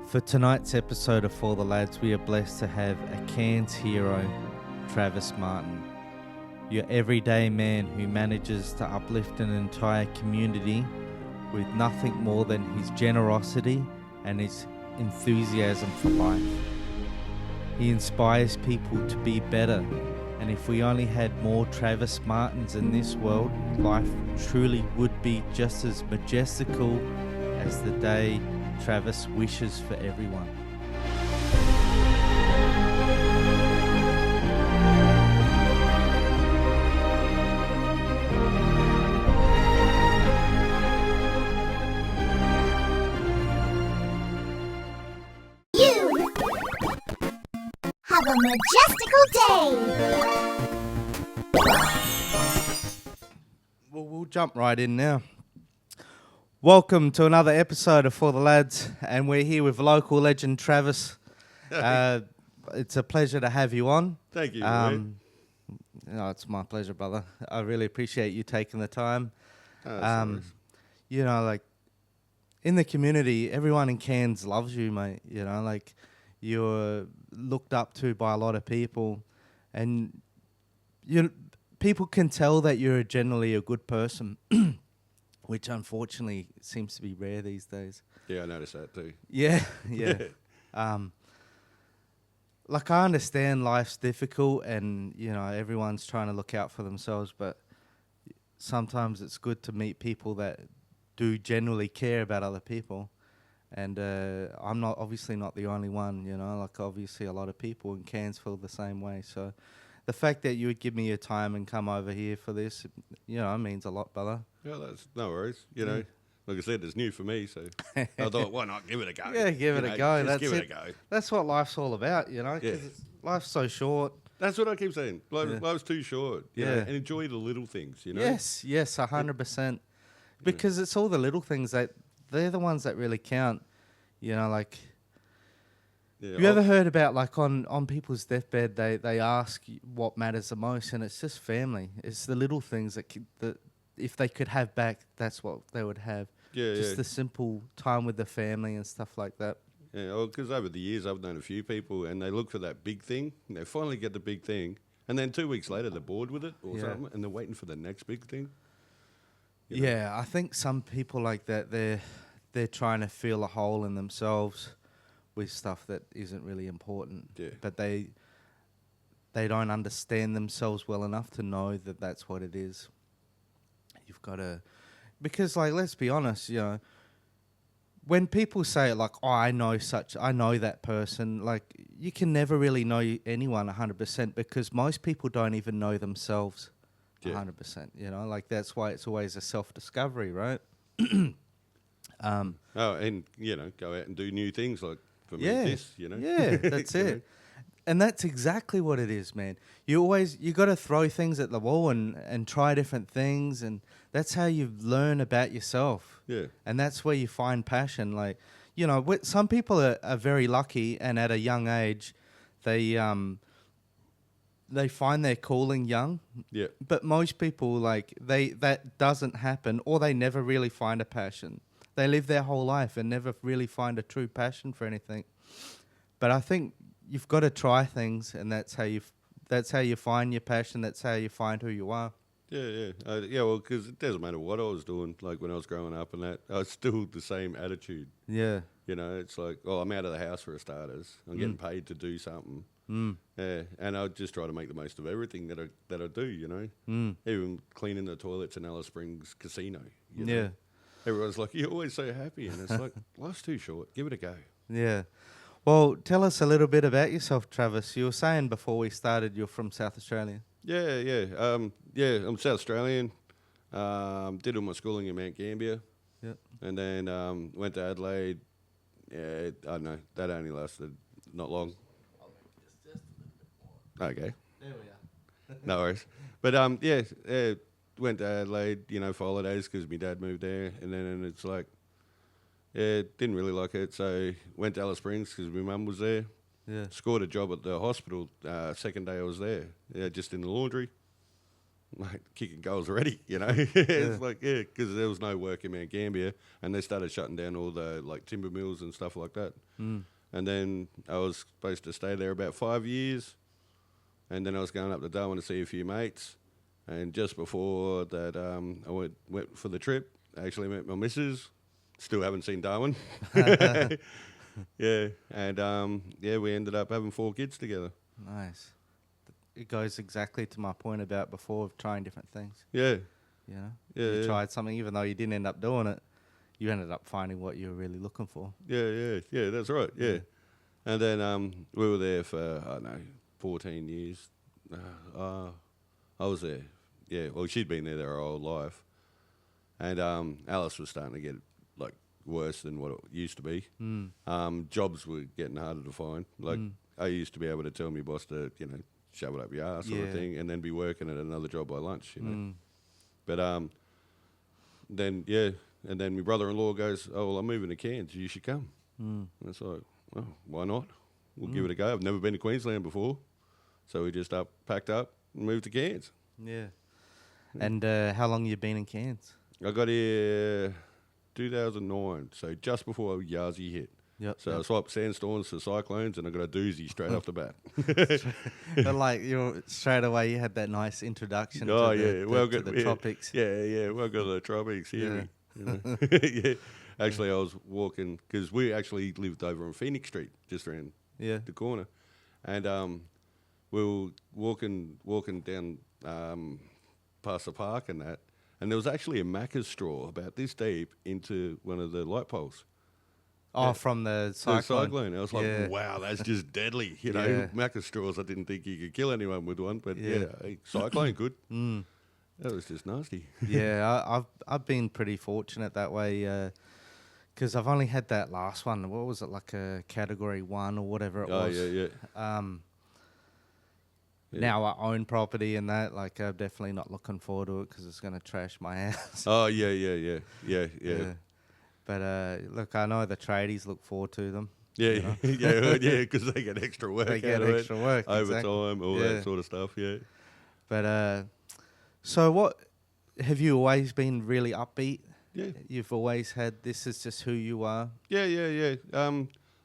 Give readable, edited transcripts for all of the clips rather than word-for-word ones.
For tonight's episode of For the Lads, we are blessed to have a Cairns hero, Travis Martin. Your everyday man who manages to uplift an entire community with nothing more than his generosity and his enthusiasm for life. He inspires people to be better, and if we only had more Travis Martins in this world, life truly would be just as majestical as the day Travis wishes for everyone. You have a majestical day. Well, we'll jump right in now. Welcome to another episode of For the Lads, and we're here with local legend Travis. It's a pleasure to have you on. Thank you. No, it's my pleasure, brother. I really appreciate you taking the time. You know, like in the community, everyone in Cairns loves you, mate. You know, like you're looked up to by a lot of people, and people can tell that you're generally a good person. Which unfortunately seems to be rare these days. Yeah, I noticed that too. Yeah. Like I understand life's difficult and, you know, everyone's trying to look out for themselves, but sometimes it's good to meet people that do genuinely care about other people. And I'm obviously not the only one, you know, like obviously a lot of people in Cairns feel the same way. So the fact that you would give me your time and come over here for this, you know, it means a lot, brother. Yeah, that's no worries. You know, like I said, it's new for me, so I thought, why not give it a go? Yeah, give it a go. Just give it a go. That's what life's all about, you know, because life's so short. That's what I keep saying. Life's too short. You know, and enjoy the little things, you know? Yes, 100%. Because it's all the little things they're the ones that really count, you know, like... Yeah, you ever heard about, like, on people's deathbed, they ask what matters the most, and it's just family. It's the little things that if they could have back, that's what they would have. Yeah, just the simple time with the family and stuff like that. Yeah, well, because over the years I've known a few people, and they look for that big thing, and they finally get the big thing, and then 2 weeks later they're bored with it or something, and they're waiting for the next big thing. You know? Yeah, I think some people like that, they're trying to fill a hole in themselves with stuff that isn't really important. Yeah. But they don't understand themselves well enough to know that that's what it is. You've got to... Because, like, let's be honest, you know, when people say, like, oh, I know that person, like, you can never really know anyone 100% because most people don't even know themselves 100%, you know? Like, that's why it's always a self-discovery, right? And, you know, go out and do new things, like, for me, this, you know? Yeah, that's it. And that's exactly what it is, man. You got to throw things at the wall and try different things, and that's how you learn about yourself. Yeah. And that's where you find passion. Like, you know, some people are very lucky, and at a young age, they find their calling young. Yeah. But most people, like, that doesn't happen, or they never really find a passion. They live their whole life and never really find a true passion for anything. But I think you've got to try things, and that's how you find your passion. That's how you find who you are. Yeah. Well, because it doesn't matter what I was doing, like when I was growing up and that, I was still the same attitude. Yeah. You know, it's like, oh, I'm out of the house for starters. I'm getting paid to do something. Yeah, and I just try to make the most of everything that I do, you know. Even cleaning the toilets in Alice Springs Casino. You know? Yeah. Everyone's like, you're always so happy. And it's like, life's too short. Give it a go. Yeah. Well, tell us a little bit about yourself, Travis. You were saying before we started you're from South Australia. Yeah. I'm South Australian. Did all my schooling in Mount Gambier. Yeah. And then went to Adelaide. Yeah, I don't know. That only lasted not long. Just a little bit more. Okay. There we are. No worries. But, went to Adelaide, you know, for holidays because my dad moved there. And then it's like, didn't really like it. So went to Alice Springs because my mum was there. Yeah. Scored a job at the hospital second day I was there. Yeah, just in the laundry. mate, kicking goals already, you know. It's like, yeah, because there was no work in Mount Gambier, and they started shutting down all the like timber mills and stuff like that. And then I was supposed to stay there about 5 years, and then I was going up to Darwin to see a few mates. And just before that, I went for the trip. I actually met my missus. Still haven't seen Darwin. Yeah, and we ended up having 4 kids together. Nice. It goes exactly to my point about before of trying different things. Yeah. You know? Yeah, You yeah. tried something, even though you didn't end up doing it, you ended up finding what you were really looking for. Yeah, that's right, yeah. And then we were there for, I don't know, 14 years. I was there. Yeah, well, she'd been there her whole life. And Alice was starting to get, like, worse than what it used to be. Jobs were getting harder to find. Like, I used to be able to tell my boss to, you know, shove it up your ass sort of thing, and then be working at another job by lunch, you know. But then, yeah, and then my brother-in-law goes, oh, well, I'm moving to Cairns, you should come. And it's like, well, why not? We'll give it a go. I've never been to Queensland before. So we just packed up and moved to Cairns. Yeah. And how long you been in Cairns? I got here 2009, so just before Yazzie hit. Yep. So I swapped sandstorms for cyclones, and I got a doozy straight off the bat. But like straight away, you had that nice introduction. Oh, to yeah. to the tropics. Yeah. Welcome to the tropics here. You know? Yeah. Actually, I was walking, because we actually lived over on Phoenix Street, just around the corner. And we were walking down past the park and that, and there was actually a Macca's straw about this deep into one of the light poles. Oh, from the cyclone. I was like, wow, that's just deadly. You know, Yeah. Macca's straws, I didn't think you could kill anyone with one, but cyclone could. That was just nasty. Yeah, I've been pretty fortunate that way, because I've only had that last one. What was it, like a category 1 or whatever it was? Now I own property and that, like, I'm definitely not looking forward to it because it's going to trash my house. Oh, yeah. But look, I know the tradies look forward to them. Yeah, you know? yeah, because they get extra work. They get out of extra it, work, overtime, all that sort of stuff. Yeah. But so what? Have you always been really upbeat? Yeah. You've always had, this is just who you are. Yeah.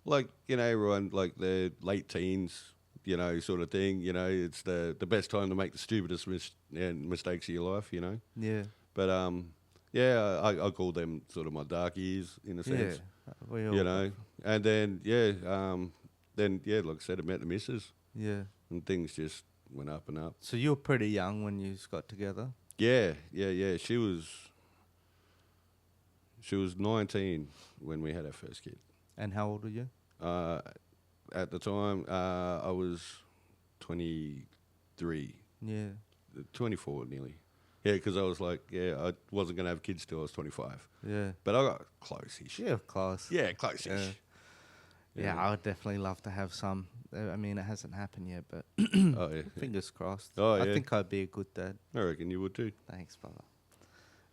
Like, you know, everyone, like the late teens, you know, sort of thing. You know, it's the best time to make the stupidest mistakes of your life. You know. Yeah. But I call them sort of my dark years in a sense. Yeah. You know, and then like I said, I met the missus. Yeah. And things just went up and up. So you were pretty young when you got together. Yeah. She was 19 when we had our first kid. And how old were you? At the time, I was 23. Yeah. 24 nearly. Yeah, because I was like, I wasn't going to have kids till I was 25. Yeah. But I got close-ish. Yeah, close. Yeah, close-ish. Yeah, I would definitely love to have some. I mean, it hasn't happened yet, but fingers crossed. Oh, I think I'd be a good dad. I reckon you would too. Thanks, brother.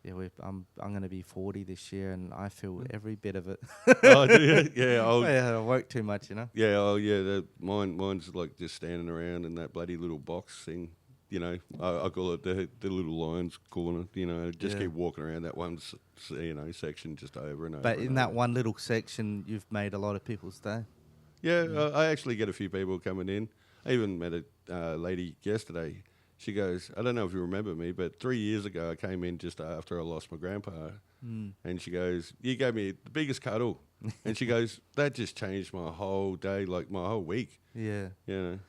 Yeah, I'm going to be 40 this year, and I feel every bit of it. Oh, do you? Yeah, I work too much, you know. Yeah, mine's like just standing around in that bloody little box thing. You know, I call it the little Lions corner. You know, just keep walking around that one, section just over and over. But in that one little section, you've made a lot of people's day. Yeah, I actually get a few people coming in. I even met a lady yesterday. She goes, I don't know if you remember me, but 3 years ago I came in just after I lost my grandpa. And she goes, you gave me the biggest cuddle. And she goes, that just changed my whole day, like my whole week. Yeah. You know.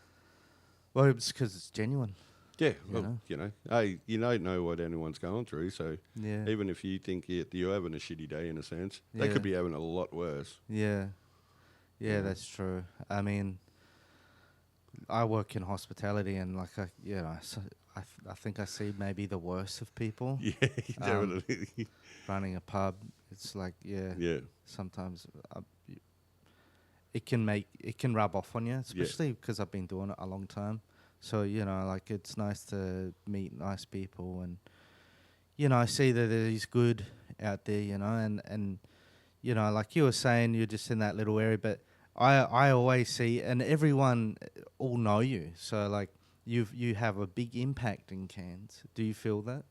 Well, it's because it's genuine. Yeah, you don't know what anyone's going through, so even if you think you're having a shitty day in a sense, they could be having a lot worse. Yeah, that's true. I mean, I work in hospitality, and like I think I see maybe the worst of people. Yeah, definitely. Running a pub, it's like yeah. Sometimes it can rub off on you, especially because I've been doing it a long time. So, you know, like, it's nice to meet nice people and, you know, I see that there's good out there, you know, and you know, like you were saying, you're just in that little area, but I always see, and everyone all know you. So, like, you have a big impact in Cairns. Do you feel that?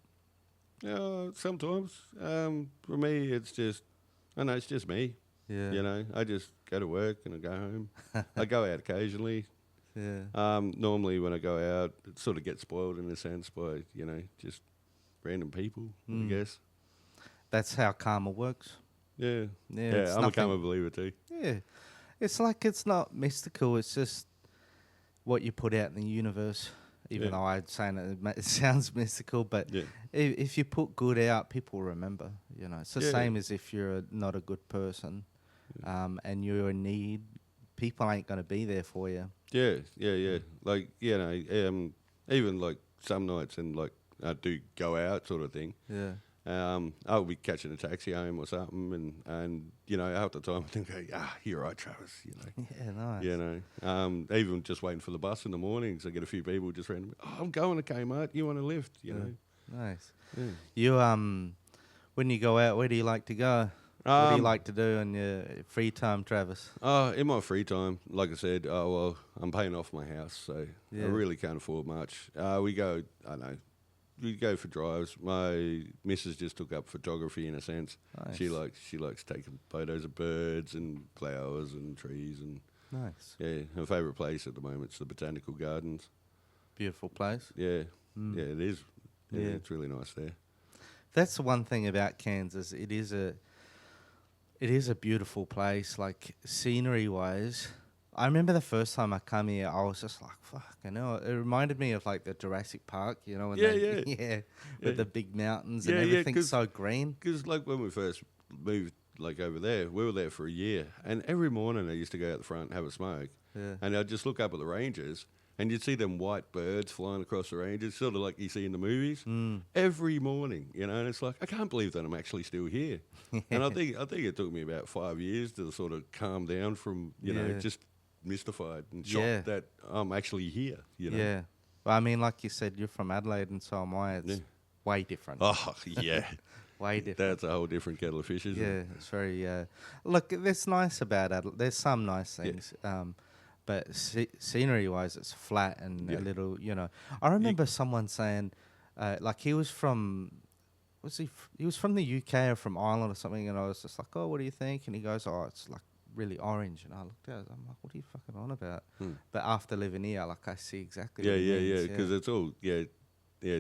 Sometimes. For me, it's just, I know it's just me. Yeah. You know, I just go to work and I go home. I go out occasionally. Yeah. Normally when I go out, it sort of gets spoiled in a sense by, you know, just random people, I guess. That's how karma works. Yeah. Yeah, Yeah, it's I'm a nothing- karma believer too. Yeah. It's like it's not mystical. It's just what you put out in the universe. Even Yeah. though I'm saying it sounds mystical, but Yeah. if you put good out, people remember. You know, it's the Yeah. same as if you're not a good person, and you're in need. People ain't gonna be there for you. Yeah. Like, you know, even like some nights and like I do go out sort of thing. Yeah. I'll be catching a taxi home or something, and you know, half the time I think, you're right, Travis. You know, Yeah. Nice. you know, even just waiting for the bus in the mornings, I get a few people just randomly. Oh, I'm going to K-Mart. You want a lift? You know. Nice. Yeah. You when you go out, where do you like to go? What do you like to do in your free time, Travis? In my free time, like I said, I'm paying off my house, so Yeah. I really can't afford much. We go, I don't know, we go for drives. My missus just took up photography in a sense. Nice. She likes taking photos of birds and flowers and trees, and Nice. yeah, her favourite place at the moment is the Botanical Gardens. Beautiful place. Yeah, yeah, it is. Yeah, Yeah. it's really nice there. That's the one thing about Kansas. It is a beautiful place, like scenery-wise. I remember the first time I come here, I was just like, fuck, I know. It reminded me of like the Jurassic Park, you know? When Yeah. with Yeah. the big mountains Yeah, and yeah, everything's 'cause- so green. Because like when we first moved like over there, we were there for a year, and every morning I used to go out the front and have a smoke, Yeah. and I'd just look up at the ranges, and you'd see them white birds flying across the ranges, sort of like you see in the movies. Every morning, you know, and it's like, I can't believe that I'm actually still here. And I think it took me about 5 years to sort of calm down from, you know, Yeah. just mystified and shocked Yeah. that I'm actually here, you know. Yeah. Well, I mean, like you said, you're from Adelaide and so am I. It's Yeah. way different. Oh, yeah. Way different. That's a whole different kettle of fish, isn't Yeah, it? it's very. Look, there's nice about Adelaide. There's some nice Yeah. things, but scenery-wise, it's flat and Yeah. a little. You know, I remember someone saying, like he was from. He was from the UK or from Ireland or something, and I was just like, "Oh, what do you think?" And he goes, "Oh, it's like really orange." And I looked at it, I'm like, "What are you fucking on about?" But after living here, like I see exactly. Yeah, what he yeah, means, because it's all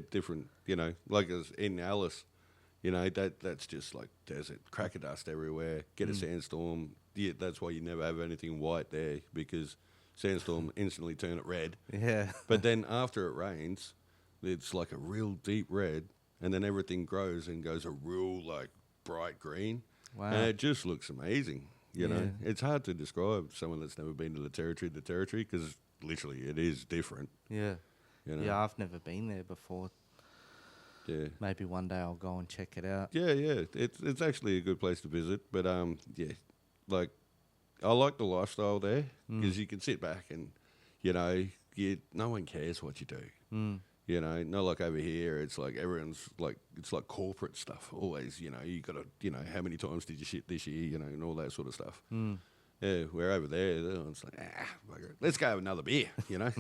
different. You know, like as in Alice, you know that's just like desert, cracker dust everywhere. Get a sandstorm. Yeah, that's why you never have anything white there because sandstorm instantly turn it red. Yeah. But then after it rains, it's like a real deep red, and then everything grows and goes a real like bright green. Wow. And it just looks amazing. You know, Yeah. it's hard to describe someone that's never been to the territory because literally it is different. Yeah. You know? Yeah, I've never been there before. Yeah. Maybe one day I'll go and check it out. Yeah. It's actually a good place to visit, but like I like the lifestyle there because you can sit back and you know no one cares what you do. You know, not like over here. It's like everyone's like it's like corporate stuff. Always, you know, you got to how many times did you shit this year? You know, and all that sort of stuff. Yeah, where over there, it's like bugger it. Let's go have another beer. You know.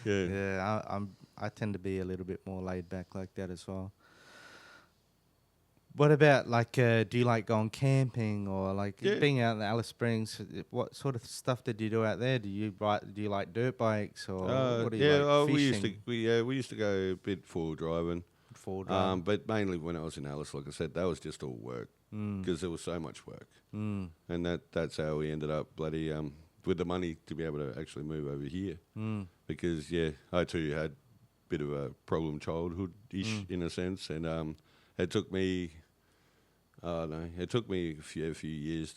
Yeah. Yeah, I tend to be a little bit more laid back like that as well. What about like, do you like going camping or like Yeah. being out in Alice Springs? What sort of stuff did you do out there? Do you like dirt bikes or what do you like? Fishing? we used to go a bit full driving. Forward driving? But mainly when I was in Alice, like I said, that was just all work because there was so much work, and that's how we ended up bloody with the money to be able to actually move over here. Because I too had a bit of a problem childhood ish in a sense, and it took me a few years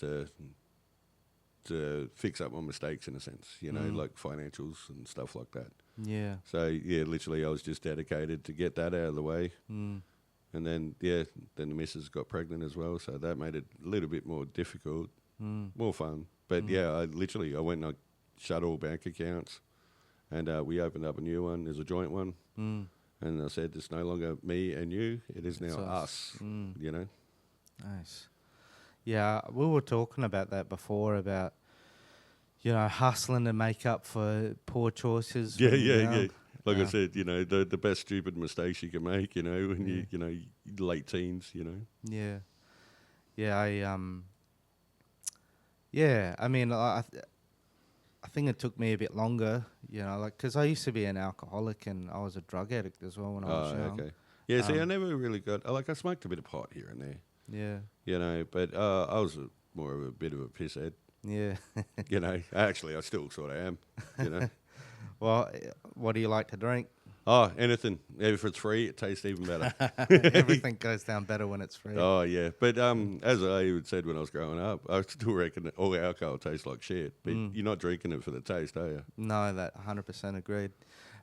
to fix up my mistakes in a sense, you know, like financials and stuff like that. Yeah. So literally I was just dedicated to get that out of the way. And then then the missus got pregnant as well, so that made it a little bit more difficult, more fun. But I went and I shut all bank accounts, and we opened up a new one. There's a joint one, and I said it's no longer me and you; it is now It's us. You know. Nice. Yeah, we were talking about that before about, hustling to make up for poor choices. Yeah, when you're yeah. young. Like I said, the best stupid mistakes you can make, when you late teens, Yeah. Yeah, I mean, I think it took me a bit longer, because I used to be an alcoholic and I was a drug addict as well when I was young. Okay. Yeah, see, I never really got, I smoked a bit of pot here and there, Yeah. but I was more of a bit of a pisshead, Yeah. Actually, I still sort of am, Well, what do you like to drink? Oh, anything. If it's free, it tastes even better. Everything goes down better when it's free. Oh, yeah. But as I even said when I was growing up, I still reckon that all alcohol tastes like shit. But you're not drinking it for the taste, are you? No, that 100% agreed.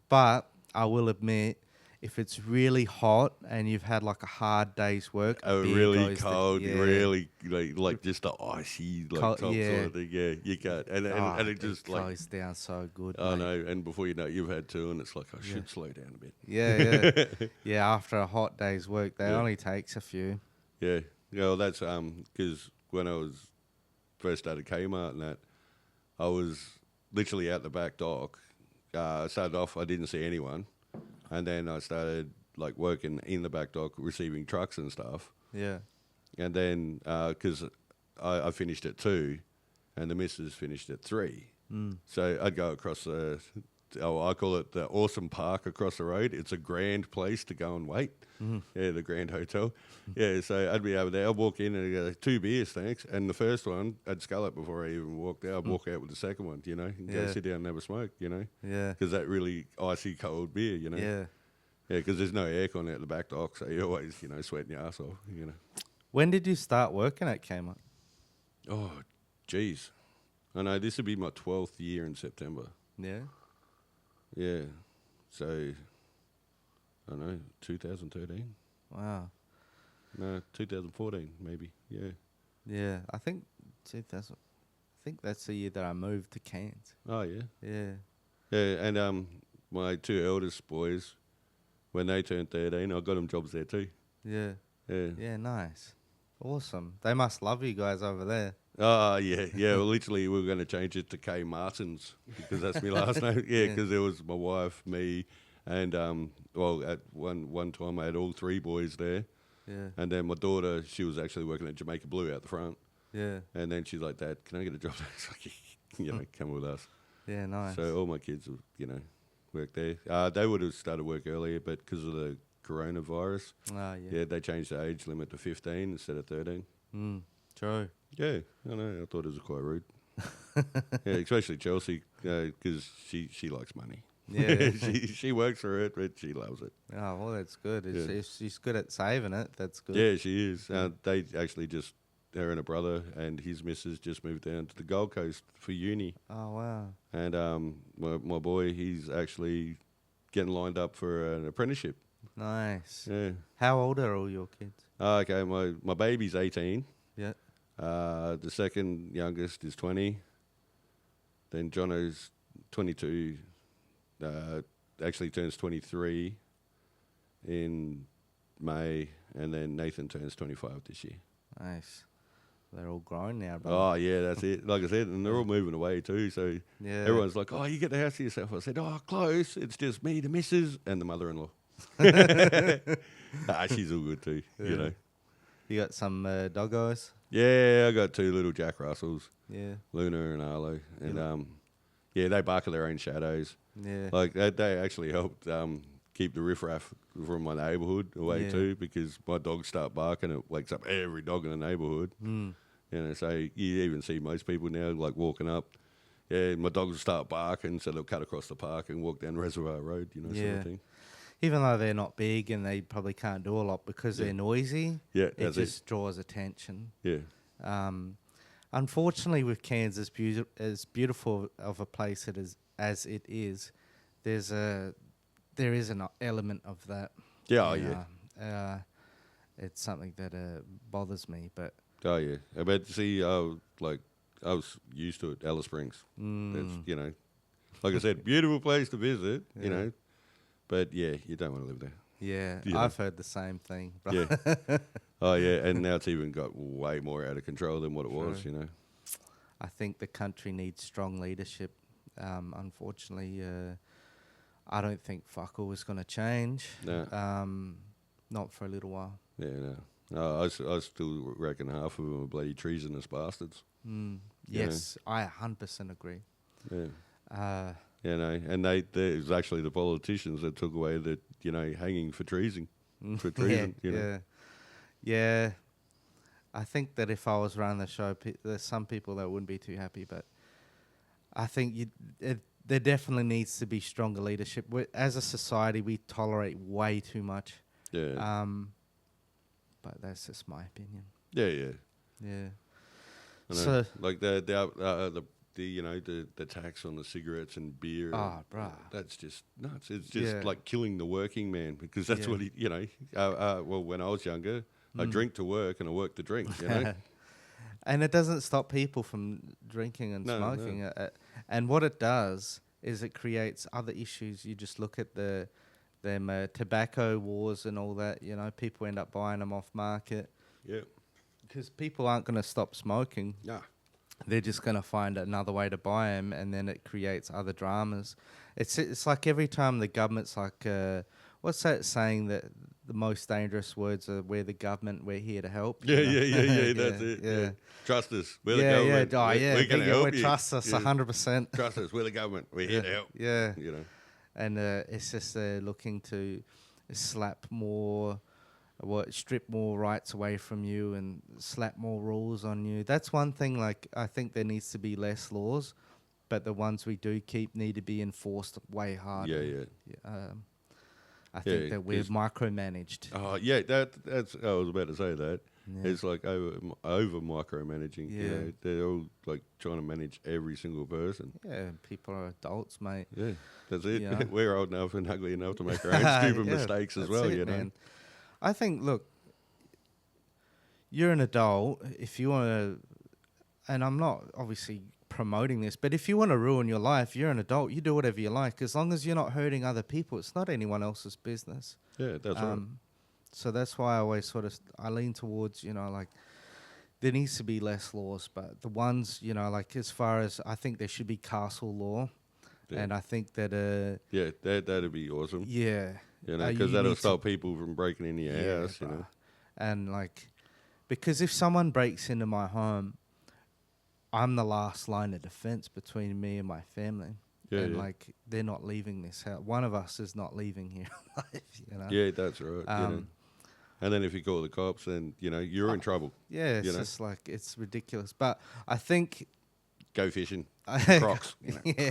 But I will admit, if it's really hot and you've had like a hard day's work, Oh, beer really goes cold, yeah. really like just the icy top sort of thing. Yeah, you can't. And it just goes down so good. I mate. know. And before you know it, you've had two, and it's like I should slow down a bit. Yeah. Yeah, after a hot day's work, that only takes a few. Yeah. Well, that's because when I was first started K-Mart and that, I was literally out the back dock. I started off, I didn't see anyone. And then I started like working in the back dock, receiving trucks and stuff. Yeah. And then because I finished at 2, and the missus finished at 3, so I'd go across I call it the awesome park across the road. It's a grand place to go and wait. Yeah, the Grand Hotel. Yeah, so I'd be over there. I'd walk in and I'd go, 2 beers, thanks. And the first one, I'd scull it before I even walked out. I'd walk out with the second one, and go sit down and have a smoke, Yeah. because that really icy cold beer, Yeah. Yeah, because there's no aircon out the back dock, so you're always, sweating your ass off, When did you start working at K-Mart? Oh, geez. I know this would be my 12th year in September. Yeah. Yeah. So, I don't know, 2013? Wow. No, 2014 maybe. Yeah. Yeah, I think 2000. I think that's the year that I moved to Cairns. Oh, yeah. Yeah. Yeah, and my 2 eldest boys, when they turned 13, I got them jobs there too. Yeah. Yeah. Yeah, nice. Awesome. They must love you guys over there. Oh, yeah. Yeah, well, literally, we were going to change it to K. Martins because that's my last name. Yeah, because there was my wife, me, and, at one time I had all 3 boys there. Yeah. And then my daughter, she was actually working at Jamaica Blue out the front. Yeah. And then she's like, Dad, can I get a job there? It's like, come with us. Yeah, nice. So all my kids, work there. They would have started work earlier, but because of the coronavirus, yeah. they changed the age limit to 15 instead of 13. True. Yeah, I know. I thought it was quite rude. Yeah, especially Chelsea, because she likes money. Yeah. she works for it, but she loves it. Oh, well, that's good. If she's good at saving it, that's good. Yeah, she is. They actually just, her and her brother and his missus just moved down to the Gold Coast for uni. Oh, wow. And my boy, he's actually getting lined up for an apprenticeship. Nice. Yeah. How old are all your kids? Okay, my baby's 18. Yeah. The second youngest is 20. Then Jono's 22. Actually turns 23 in May, and then Nathan turns 25 this year. Nice. They're all grown now, bro. Oh, yeah, that's it. Like I said, and they're all moving away too, so everyone's like, oh, you get the house to yourself. I said, oh, close. It's just me, the missus, and the mother-in-law. She's all good too, You got some doggos? Yeah, I got 2 little Jack Russells. Yeah. Luna and Arlo. And, they bark at their own shadows. Yeah. Like, they actually helped keep the riffraff from my neighbourhood away too, because my dogs start barking, it wakes up every dog in the neighbourhood. So you even see most people now, like, walking up. Yeah, my dogs will start barking, so they'll cut across the park and walk down Reservoir Road, sort of thing. Even though they're not big and they probably can't do a lot because they're noisy, it just draws attention. Yeah. Unfortunately, with Cairns, as beautiful of a place as it is, there is an element of that. Yeah, It's something that bothers me, but oh yeah. But see, I was used to it. Alice Springs. That's like I said, beautiful place to visit. But yeah, you don't want to live there. Yeah, You know. I've heard the same thing. Bro. Yeah. Oh yeah, and now it's even got way more out of control than what it was. I think the country needs strong leadership. Unfortunately, I don't think fuck all is going to change. No. Not for a little while. Yeah, no. I still reckon half of them are bloody treasonous bastards. Yes, I 100% agree. Yeah. And there's actually the politicians that took away the, hanging for treason. For treason, Yeah. I think that if I was running the show, there's some people that wouldn't be too happy, but I think there definitely needs to be stronger leadership. As a society, we tolerate way too much. Yeah. But that's just my opinion. Yeah. Yeah. So like the tax on the cigarettes and beer. Oh, bruh. That's just nuts. It's just like killing the working man, because that's what he, well, when I was younger, I drink to work and I work to drink, And it doesn't stop people from drinking and smoking. No. And what it does is it creates other issues. You just look at them tobacco wars and all that. People end up buying them off market. Yeah. Because people aren't going to stop smoking. Nah. They're just going to find another way to buy them, and then it creates other dramas. It's like every time the government's like, what's that saying that the most dangerous words are, we're the government, we're here to help? Yeah, that's it. Yeah. Trust us, we're the government. We're going to help you. Trust us 100%. Trust us, we're the government, we're here to help. Yeah. And it's just looking to slap more, strip more rights away from you and slap more rules on you. That's one thing. Like, I think there needs to be less laws, but the ones we do keep need to be enforced way harder. Yeah. I think that we're micromanaged. Oh yeah, that's. I was about to say that. Yeah. It's like over micromanaging. Yeah. They're all like trying to manage every single person. Yeah, people are adults, mate. Yeah, that's it. We're old enough and ugly enough to make our own stupid mistakes as well. Man. I think, look, you're an adult. If you want to, and I'm not obviously promoting this, but if you want to ruin your life, you're an adult. You do whatever you like, as long as you're not hurting other people. It's not anyone else's business. Yeah, that's right. So that's why I always I lean towards, like, there needs to be less laws, but the ones, like, as far as, I think there should be castle law, and I think that that'd be awesome. Yeah. Because that'll stop people from breaking into your house, And, like, because if someone breaks into my home, I'm the last line of defense between me and my family. Like, they're not leaving this house. One of us is not leaving here alive, Yeah, that's right. And then if you call the cops, then, you're in trouble. Yeah, it's just like, it's ridiculous. But I think... Go fishing. Crocs. Yeah.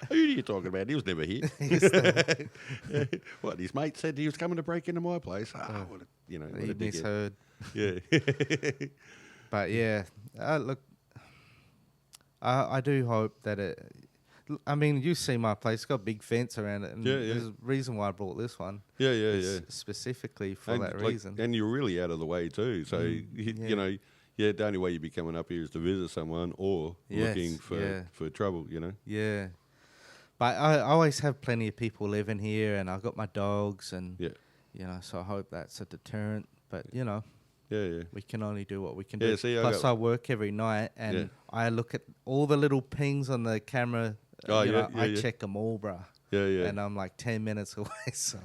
Who are you talking about? He was never here. What, his mate said he was coming to break into my place? What a he misheard. Yeah. But yeah, look, I do hope that it... I mean, you see my place, it's got a big fence around it, and there's a reason why I brought this one. Yeah. Specifically for that reason. And you're really out of the way too, so, the only way you'd be coming up here is to visit someone or looking for trouble, Yeah. But I always have plenty of people living here, and I've got my dogs, and, so I hope that's a deterrent. But, we can only do what we can do. Plus, I work every night, and I look at all the little pings on the camera. I check them all, bruh. Yeah. And I'm like 10 minutes away, so.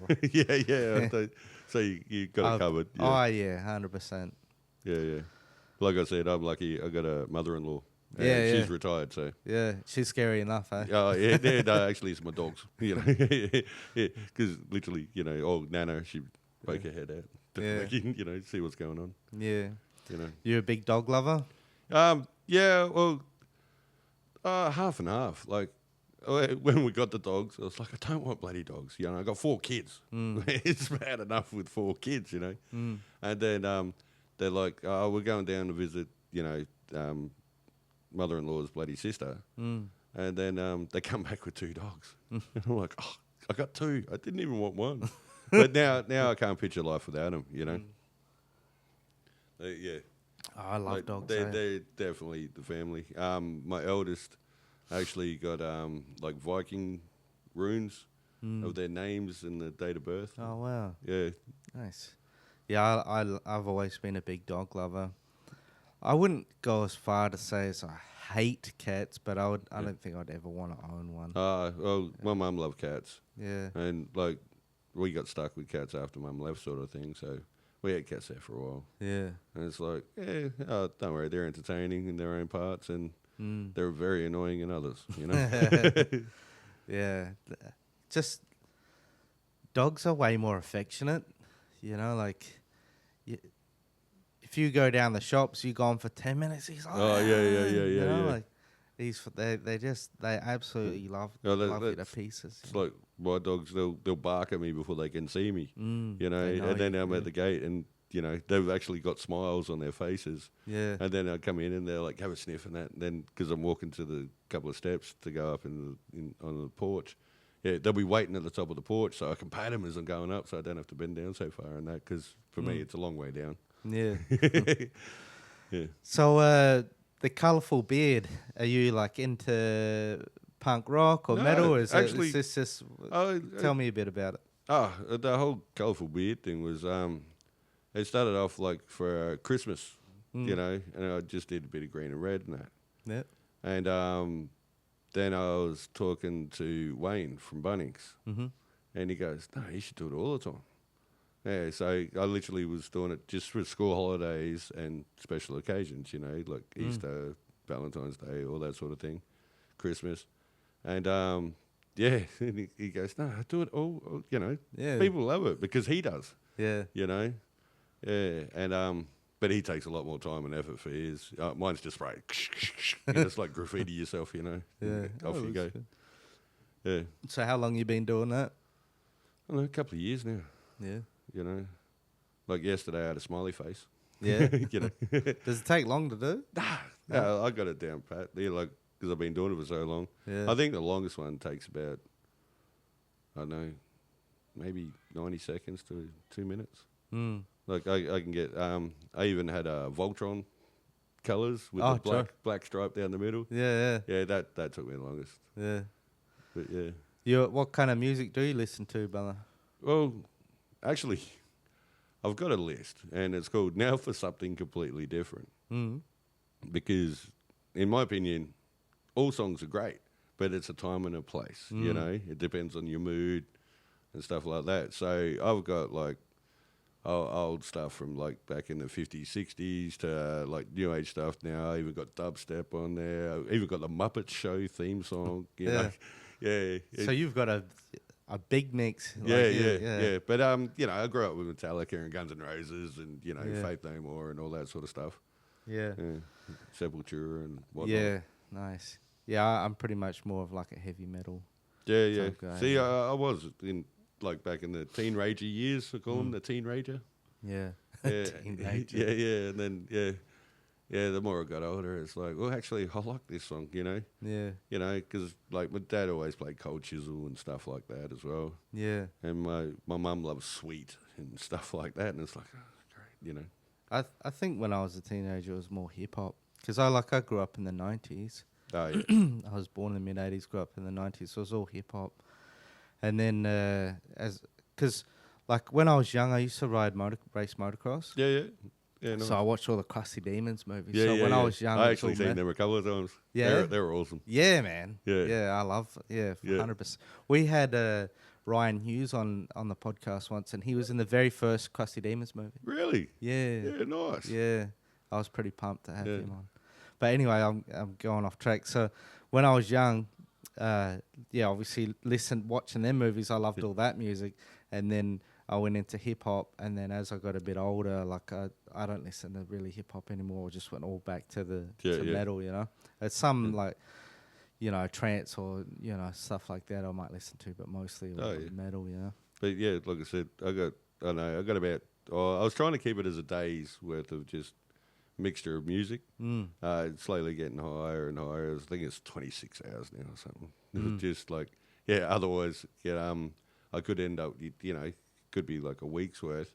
So you got it covered. Yeah. Oh, yeah, 100%. Yeah. Like I said, I'm lucky. I got a mother-in-law. She's retired, so. Yeah, she's scary enough, eh? Oh, yeah. No, actually, it's my dogs. Because literally, old Nana, she poke her head out to see what's going on. Yeah. You're a big dog lover? Yeah, well, half and half. Like, when we got the dogs, I was like, I don't want bloody dogs. I got 4 kids. It's bad enough with 4 kids, And then they're like, oh, we're going down to visit, mother-in-law's bloody sister. And then they come back with 2 dogs. And I'm like, oh, I got 2. I didn't even want 1. But now I can't picture life without them, Yeah. Oh, I love dogs. They're definitely the family. My eldest actually got like Viking runes of their names and the date of birth. Oh, wow. Yeah. Nice. Yeah, I've always been a big dog lover. I wouldn't go as far to say as I hate cats, but I don't think I'd ever want to own one. Well, my mum loved cats. Yeah. And, like, we got stuck with cats after mum left sort of thing, so we had cats there for a while. Yeah. And it's like, don't worry, they're entertaining in their own parts, and they're very annoying in others, you know? Yeah. Just dogs are way more affectionate, you know, like if you go down the shops, you go on for 10 minutes, he's like, you know, like they absolutely love you to pieces. It's like my dogs, they'll bark at me before they can see me, you know, and then I'm at the gate and, you know, they've actually got smiles on their faces. Yeah. And then I come in and they're like, have a sniff and that. And then, because I'm walking to the couple of steps to go up on the porch, they'll be waiting at the top of the porch so I can pat them as I'm going up so I don't have to bend down so far and that, because for me, it's a long way down. Yeah. Yeah. So, the Colourful Beard, are you like into punk rock or metal? Or is this just, tell me a bit about it. The whole Colourful Beard thing was, it started off like for Christmas, you know, and I just did a bit of green and red and that. Yeah. And then I was talking to Wayne from Bunnings, and he goes, no, you should do it all the time. Yeah, so I literally was doing it just for school holidays and special occasions, you know, like Easter, Valentine's Day, all that sort of thing, Christmas. And, and he goes, no, do it all, you know. Yeah. People love it because he does. Yeah. You know. Yeah, and but he takes a lot more time and effort for his. Mine's just right. It's like graffiti yourself, you know. Yeah. Off you go. Good. Yeah. So how long you been doing that? I don't know, a couple of years now. Yeah. You know, like yesterday I had a smiley face. Yeah. You know. Does it take long to do? No, I got it down pat. Yeah, like because I've been doing it for so long. Yeah. I think the longest one takes about, I don't know, maybe 90 seconds to 2 minutes. Like I can get. I even had Voltron colours with the black stripe down the middle. Yeah. Yeah, that took me the longest. Yeah. But yeah. What kind of music do you listen to, Bella? Well, actually, I've got a list, and it's called Now for Something Completely Different. Because, in my opinion, all songs are great, but it's a time and a place. You know, it depends on your mood and stuff like that. So I've got like old stuff from like back in the 50s, 60s to like new age stuff now. I even got dubstep on there. I even got the Muppet Show theme song. You know? Yeah. So you've got a big mix. Yeah. But you know, I grew up with Metallica and Guns N' Roses and you know Faith No More and all that sort of stuff. Yeah. Sepultura and whatnot. Yeah, nice. Yeah, I'm pretty much more of like a heavy metal. Yeah. See, I was in like back in the teen rager years, I call them the teen rager. Yeah. Teen rager. Yeah. And then the more I got older, it's like, well, actually, I like this song, you know. Yeah. You know, because like my dad always played Cold Chisel and stuff like that as well. Yeah. And my mum loves Sweet and stuff like that, and it's like, oh, great, you know. I think when I was a teenager, it was more hip hop because I grew up in the 90s. Oh yeah. I was born in the mid 80s, grew up in the 90s, so it was all hip hop. And then because like when I was young, I used to race motocross. Yeah. Nice. So I watched all the Krusty Demons movies. When I was young, I actually seen them a couple of times. Yeah, they were awesome. Yeah, man. Yeah, I love. 100%. We had Ryan Hughes on the podcast once, and he was in the very first Krusty Demons movie. Really? Yeah. Yeah, nice. Yeah, I was pretty pumped to have him on. But anyway, I'm going off track. So when I was young, obviously watching them movies, I loved all that music, and then I went into hip hop, and then as I got a bit older, like I don't listen to really hip hop anymore. I just went all back to metal, you know. It's some like, you know, trance or you know stuff like that I might listen to, but mostly metal, you know. But yeah, like I said, I got about. I was trying to keep it as a day's worth of just mixture of music. It's slowly getting higher and higher. I think it's 26 hours now or something. It was just like otherwise I could end up, you know, could be like a week's worth.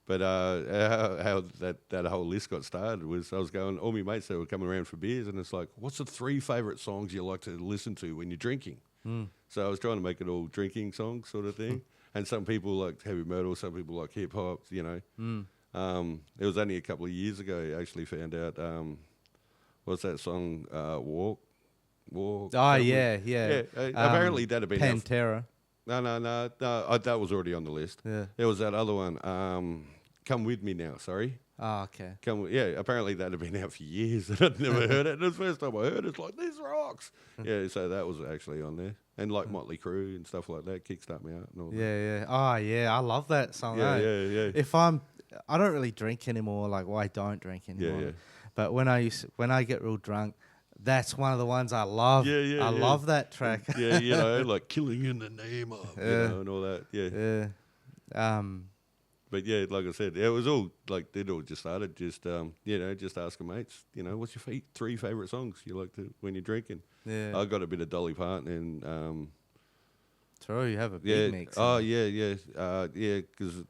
But how that whole list got started was I was going, all my mates that were coming around for beers, and it's like, what's the 3 favourite songs you like to listen to when you're drinking? So I was trying to make it all drinking songs sort of thing. And some people like heavy metal, some people like hip hop, you know. It was only a couple of years ago I actually found out, what's that song, Walk? Oh, That yeah, was- yeah. apparently that had been out. Pantera. No, that was already on the list. Yeah. There was that other one, Come With Me Now, sorry. Oh, okay. Apparently that had been out for years and I'd never heard it. And the first time I heard it, it's like, this rocks. Yeah, so that was actually on there. And like Motley Crue and stuff like that, Kickstart Me Out and all that. Yeah. Oh, yeah. I love that song. Yeah, eh? yeah. I don't really drink anymore. Like, well, I don't drink anymore. Yeah. But when I get real drunk, that's one of the ones I love. Yeah. I love that track. Yeah, like Killing in the Name of, and all that. Yeah. Yeah. But yeah, like I said, it was all like it all just started. Just just asking mates. What's your three favorite songs you like to when you're drinking? Yeah. I got a bit of Dolly Parton and True, you have a big mix. Oh yeah. Because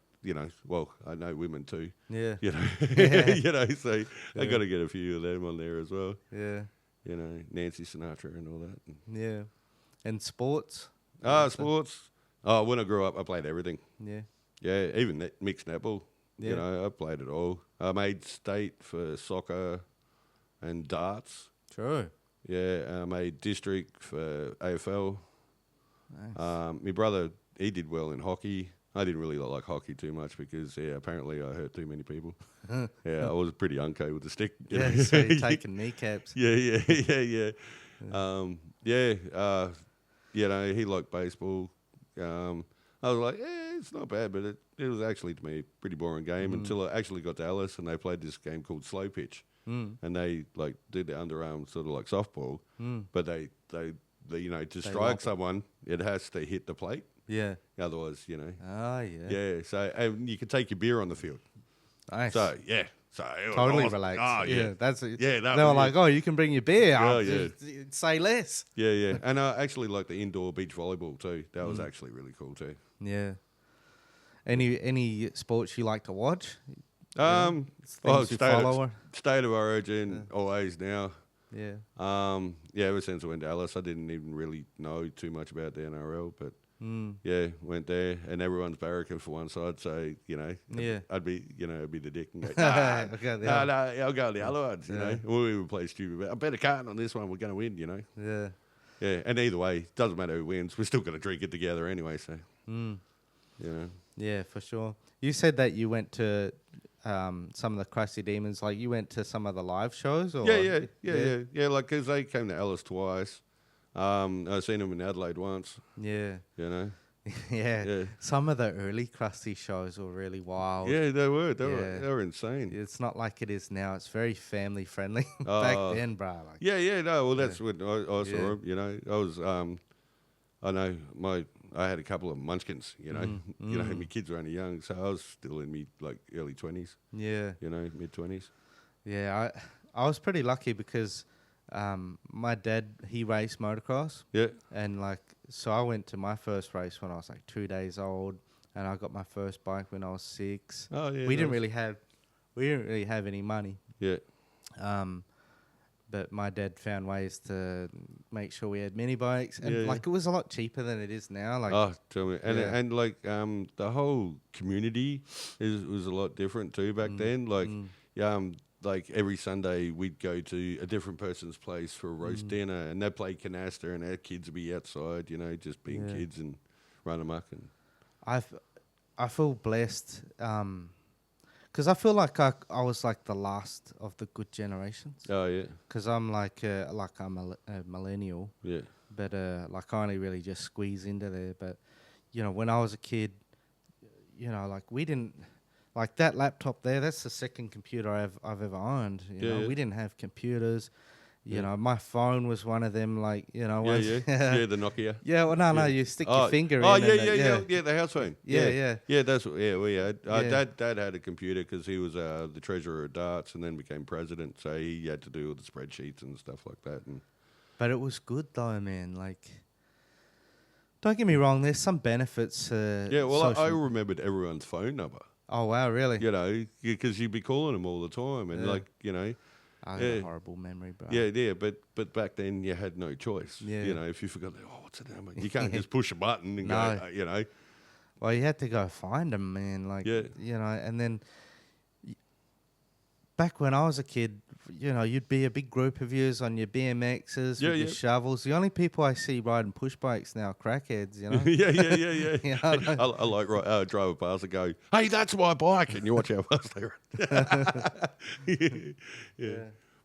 well, I know women too. Yeah. So I got to get a few of them on there as well. Yeah. Nancy Sinatra and all that. Yeah. And sports? Sports. Oh, when I grew up, I played everything. Yeah. Yeah, even mixed netball. Yeah. I played it all. I made state for soccer and darts. True. Yeah, I made district for AFL. Nice. My brother, he did well in hockey. I didn't really like hockey too much because, apparently I hurt too many people. Yeah, I was pretty okay with the stick. Yeah, so you're taking kneecaps. Yeah. He liked baseball. I was like, it's not bad, but it was actually, to me, a pretty boring game until I actually got to Alice and they played this game called Slow Pitch. And they, like, did the underarm sort of like softball, but they to strike someone, it has to hit the plate. Yeah. Otherwise, Oh, yeah. Yeah, so and you can take your beer on the field. Nice. So, yeah. So it was Totally awesome. relaxed. Oh, yeah. That's it. Yeah, they were like, oh, you can bring your beer. Oh, I'll yeah. just say less. Yeah. And I actually like the indoor beach volleyball too. That was actually really cool too. Yeah. Any sports you like to watch? Well, Things you follow? State of Origin, always now. Yeah. Ever since I went to Alice, I didn't even really know too much about the NRL, but went there, and everyone's barracking for one side, so Yeah. I'd be the dick and go, Okay, I'll go on the other ones, we would play stupid. But I bet I can't on this one. We're going to win, Yeah. Yeah, and either way, doesn't matter who wins. We're still going to drink it together anyway, so Yeah, for sure. You said that you went to some of the Crusty Demons, like you went to some of the live shows, or Yeah. Like, because they came to Alice twice. I've seen them in Adelaide once. Yeah. Yeah. Yeah. Some of the early Crusty shows were really wild. Yeah, they were. They were insane. It's not like it is now. It's very family friendly. Back then, bro. Like, Yeah. No, well, that's what I saw them. I was, I had a couple of munchkins, my kids were only young, so I was still in me like early 20s. Yeah. Mid 20s. Yeah, I was pretty lucky because my dad, he raced motocross. Yeah. And so I went to my first race when I was like 2 days old, and I got my first bike when I was 6. Oh yeah. We didn't really have any money. Yeah. But my dad found ways to make sure we had mini bikes, and Yeah. it was a lot cheaper than it is now. Tell me, and the whole community was a lot different too back then. Like every Sunday we'd go to a different person's place for a roast dinner, and they'd play canasta, and our kids would be outside, just being kids and run amok. And I feel blessed because I feel like I was like the last of the good generations. Oh yeah, because I'm I'm a millennial. Yeah, but I only really just squeeze into there. But when I was a kid, we didn't. Like that laptop there, that's the second computer I've ever owned. We didn't have computers. My phone was one of them. Yeah, the Nokia. Yeah, well, no, you stick your finger in. Oh, yeah, the house phone. Yeah. Yeah, that's what. Yeah, we had. Dad had a computer because he was the treasurer of darts and then became president, so he had to do all the spreadsheets and stuff like that. But it was good though, man. Don't get me wrong. There's some benefits. I remembered everyone's phone number. Oh, wow, really? Because you'd be calling them all the time. And, I have a horrible memory, bro. Yeah. But back then you had no choice. Yeah. If you forgot, what's the number? You can't just push a button and go, Well, you had to go find them, man. And then, back when I was a kid, you know, you'd be a big group of yous on your BMXs with your shovels. The only people I see riding push bikes now are crackheads, you know? yeah. You know, I like drive past and go, hey, that's my bike, and you watch how fast they run. yeah.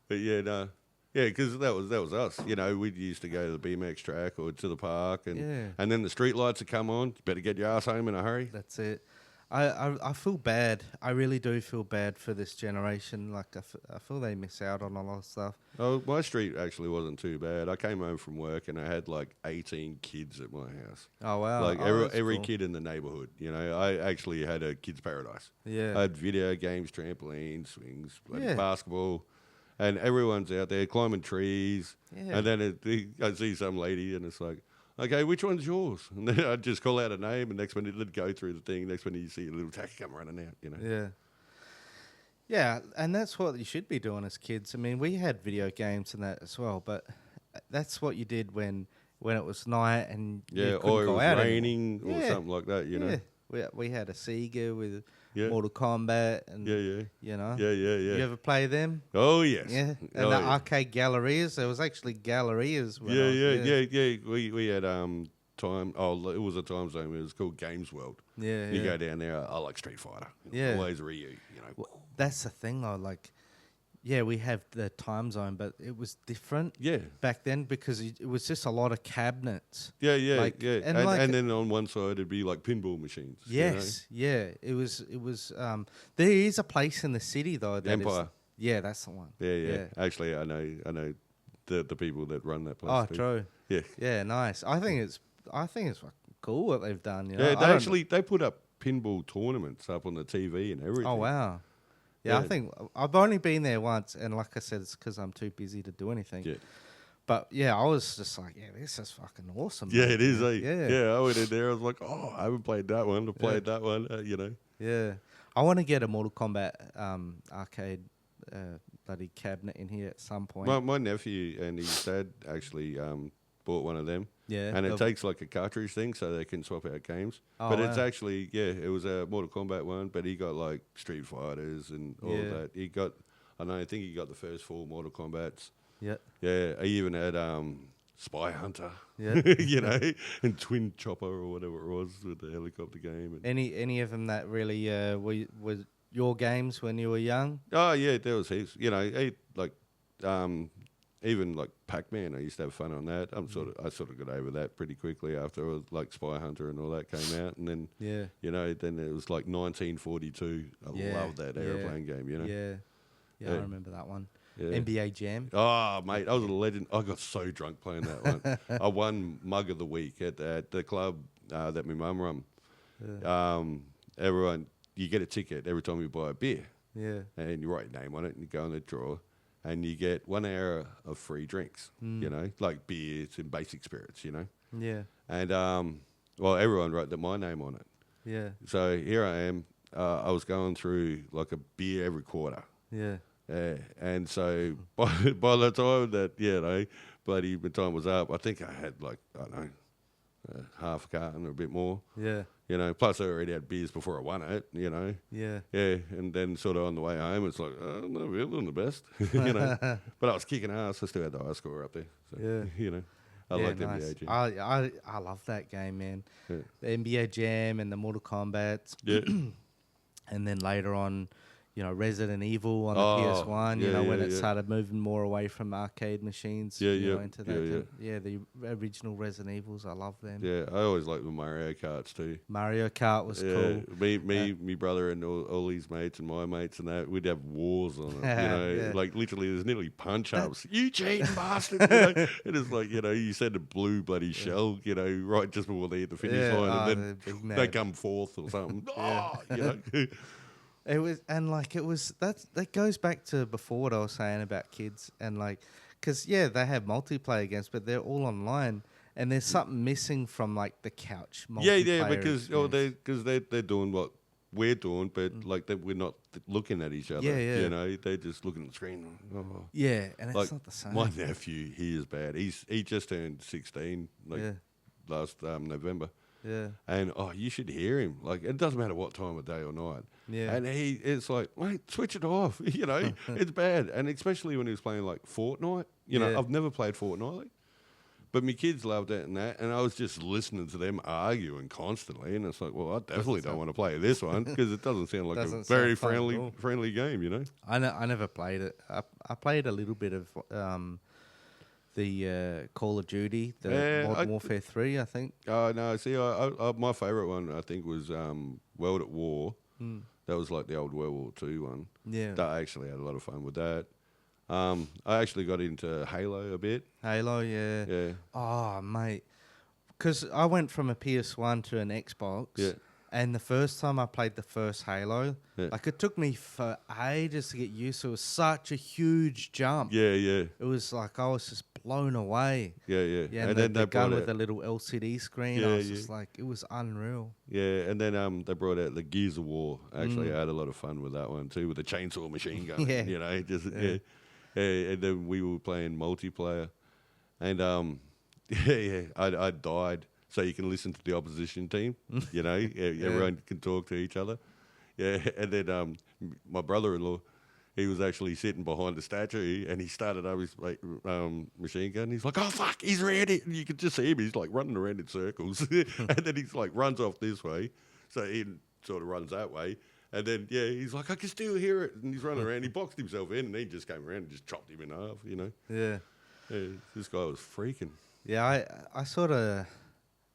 But yeah, no. Yeah, because that was us. You know, we used to go to the BMX track or to the park, and then the street lights would come on. You better get your ass home in a hurry. That's it. I feel bad. I really do feel bad for this generation. Like, I feel they miss out on a lot of stuff. Oh, my street actually wasn't too bad. I came home from work and I had like 18 kids at my house. Oh, wow. Like every kid in the neighborhood. You know, I actually had a kids' paradise. Yeah. I had video games, trampolines, swings, basketball. And everyone's out there climbing trees. Yeah. And then I see some lady and it's like, okay, which one's yours? And then I'd just call out a name, and next minute it'd go through the thing. Next minute you see a little taxi come running out, you know. Yeah. Yeah, and that's what you should be doing as kids. I mean, we had video games and that as well, but that's what you did when it was night and you couldn't or it go was out raining or something like that, you know. We had a Sega with Mortal Kombat and you know. Yeah. You ever play them? Oh yes. Yeah. And the arcade gallerias. There was actually gallerias. We had time. Oh, it was a time zone. It was called Games World. Yeah. You go down there. I like Street Fighter. Yeah. Always Ryu. You know. Well, that's the thing though. Like, yeah, we have the time zone, but it was different. Yeah. Back then because it was just a lot of cabinets. Yeah. And then on one side it'd be like pinball machines. Yes. You know? Yeah. It was. There is a place in the city though. That Empire. Yeah, that's the one. Yeah. Actually, I know the people that run that place. Oh, too. true. Yeah. Yeah, nice. I think it's fucking cool what they've done. You know? Yeah, they put up pinball tournaments up on the TV and everything. Oh wow. Yeah, I think I've only been there once, and like I said, it's because I'm too busy to do anything. Yeah. But yeah, I was just like, yeah, this is fucking awesome. Yeah, man. it is. Yeah. I went in there. I was like, oh, I haven't played that one. I've played that one. You know. Yeah, I want to get a Mortal Kombat arcade bloody cabinet in here at some point. My nephew and his dad actually bought one of them. Yeah. And it takes like a cartridge thing so they can swap out games. Oh, but it's actually, it was a Mortal Kombat one, but he got like Street Fighters and all of that. I think he got the first 4 Mortal Kombats. Yeah. Yeah, he even had Spy Hunter. Yeah. You know, and Twin Chopper or whatever it was with the helicopter game. And any of them that really were your games when you were young? Oh yeah, there was heaps. You know, even like Pac-Man, I used to have fun on that. I sort of got over that pretty quickly after like Spy Hunter and all that came out, and then you know, then it was like 1942. I loved that airplane game. You know, I remember that one. Yeah. NBA Jam. Oh mate, I was a legend. I got so drunk playing that one. I won Mug of the Week at the club that my mum run. Everyone, you get a ticket every time you buy a beer. Yeah, and you write your name on it, and you go in the drawer. And you get 1 hour of free drinks, you know, like beers and basic spirits, you know. Yeah. And, well, everyone wrote my name on it. Yeah. So here I am. I was going through like a beer every quarter. Yeah. Yeah. And so by the time that, bloody the time was up, I think I had like, I don't know, half a carton or a bit more. Yeah. You know, plus I already had beers before I won it, you know. Yeah. Yeah, and then sort of on the way home, it's like, oh, no, we're doing the best, you know. But I was kicking ass. I still had the high score up there. So, you know, I liked NBA Jam. I love that game, man. Yeah. The NBA Jam and the Mortal Kombat. Yeah. And then later on, you know, Resident Evil on the PS1, you know, when it started moving more away from arcade machines, into that. The original Resident Evils, I love them. Yeah, I always liked the Mario Karts too. Mario Kart was cool. Me brother and all his mates and my mates and that, we'd have wars on it, you know, like literally there's nearly punch-ups. You cheating bastard, you know? It is like, you know, you send a blue bloody shell, you know, right just before they hit the finish line and then they come fourth or something. You know. That goes back to before what I was saying about kids and like, because they have multiplayer games, but they're all online, and there's something missing from like the couch multiplayer. Because they're doing what we're doing, but like we're not looking at each other. You know, they're just looking at the screen. Yeah, and it's like, not the same. My nephew, he is bad. He just turned 16 last November. Yeah. And you should hear him. Like, it doesn't matter what time of day or night. Yeah. And it's like, mate, switch it off. It's bad. And especially when he was playing like Fortnite. Yeah. I've never played Fortnite, but my kids loved it and that. And I was just listening to them arguing constantly. And it's like, well, I definitely don't want to play this one because it doesn't sound like a very friendly game. I never played it. I played a little bit of the Call of Duty, the Modern Warfare 3, I think. Oh, no. See, my favourite one, I think, was World at War. That was like the old World War II one. Yeah. I actually had a lot of fun with that. I actually got into Halo a bit. Halo, yeah. Yeah. Oh, mate. Because I went from a PS1 to an Xbox. Yeah. And the first time I played the first Halo, Yeah. like it took me for ages to get used to it. It was such a huge jump. Yeah, yeah. It was like I was just blown away. Yeah, yeah. Yeah, and then the they gun brought with out, the little LCD screen, Yeah, I was yeah. just like, it was unreal. yeah, and then they brought out the Gears of War. Actually, I had a lot of fun with that one too, with the chainsaw machine gun. Yeah. Yeah. And then we were playing multiplayer, and I died. So you can listen to the opposition team, everyone can talk to each other. Yeah, and then my brother-in-law, he was actually sitting behind the statue and he started up his machine gun. He's like, oh, fuck, he's ready. And you could just see him. He's like running around in circles. And then he's like runs off this way. So he sort of runs that way. And then, he's like, I can still hear it. And he's running around. He boxed himself in and he just came around and just chopped him in half, Yeah. Yeah, this guy was freaking. Yeah, I sort of...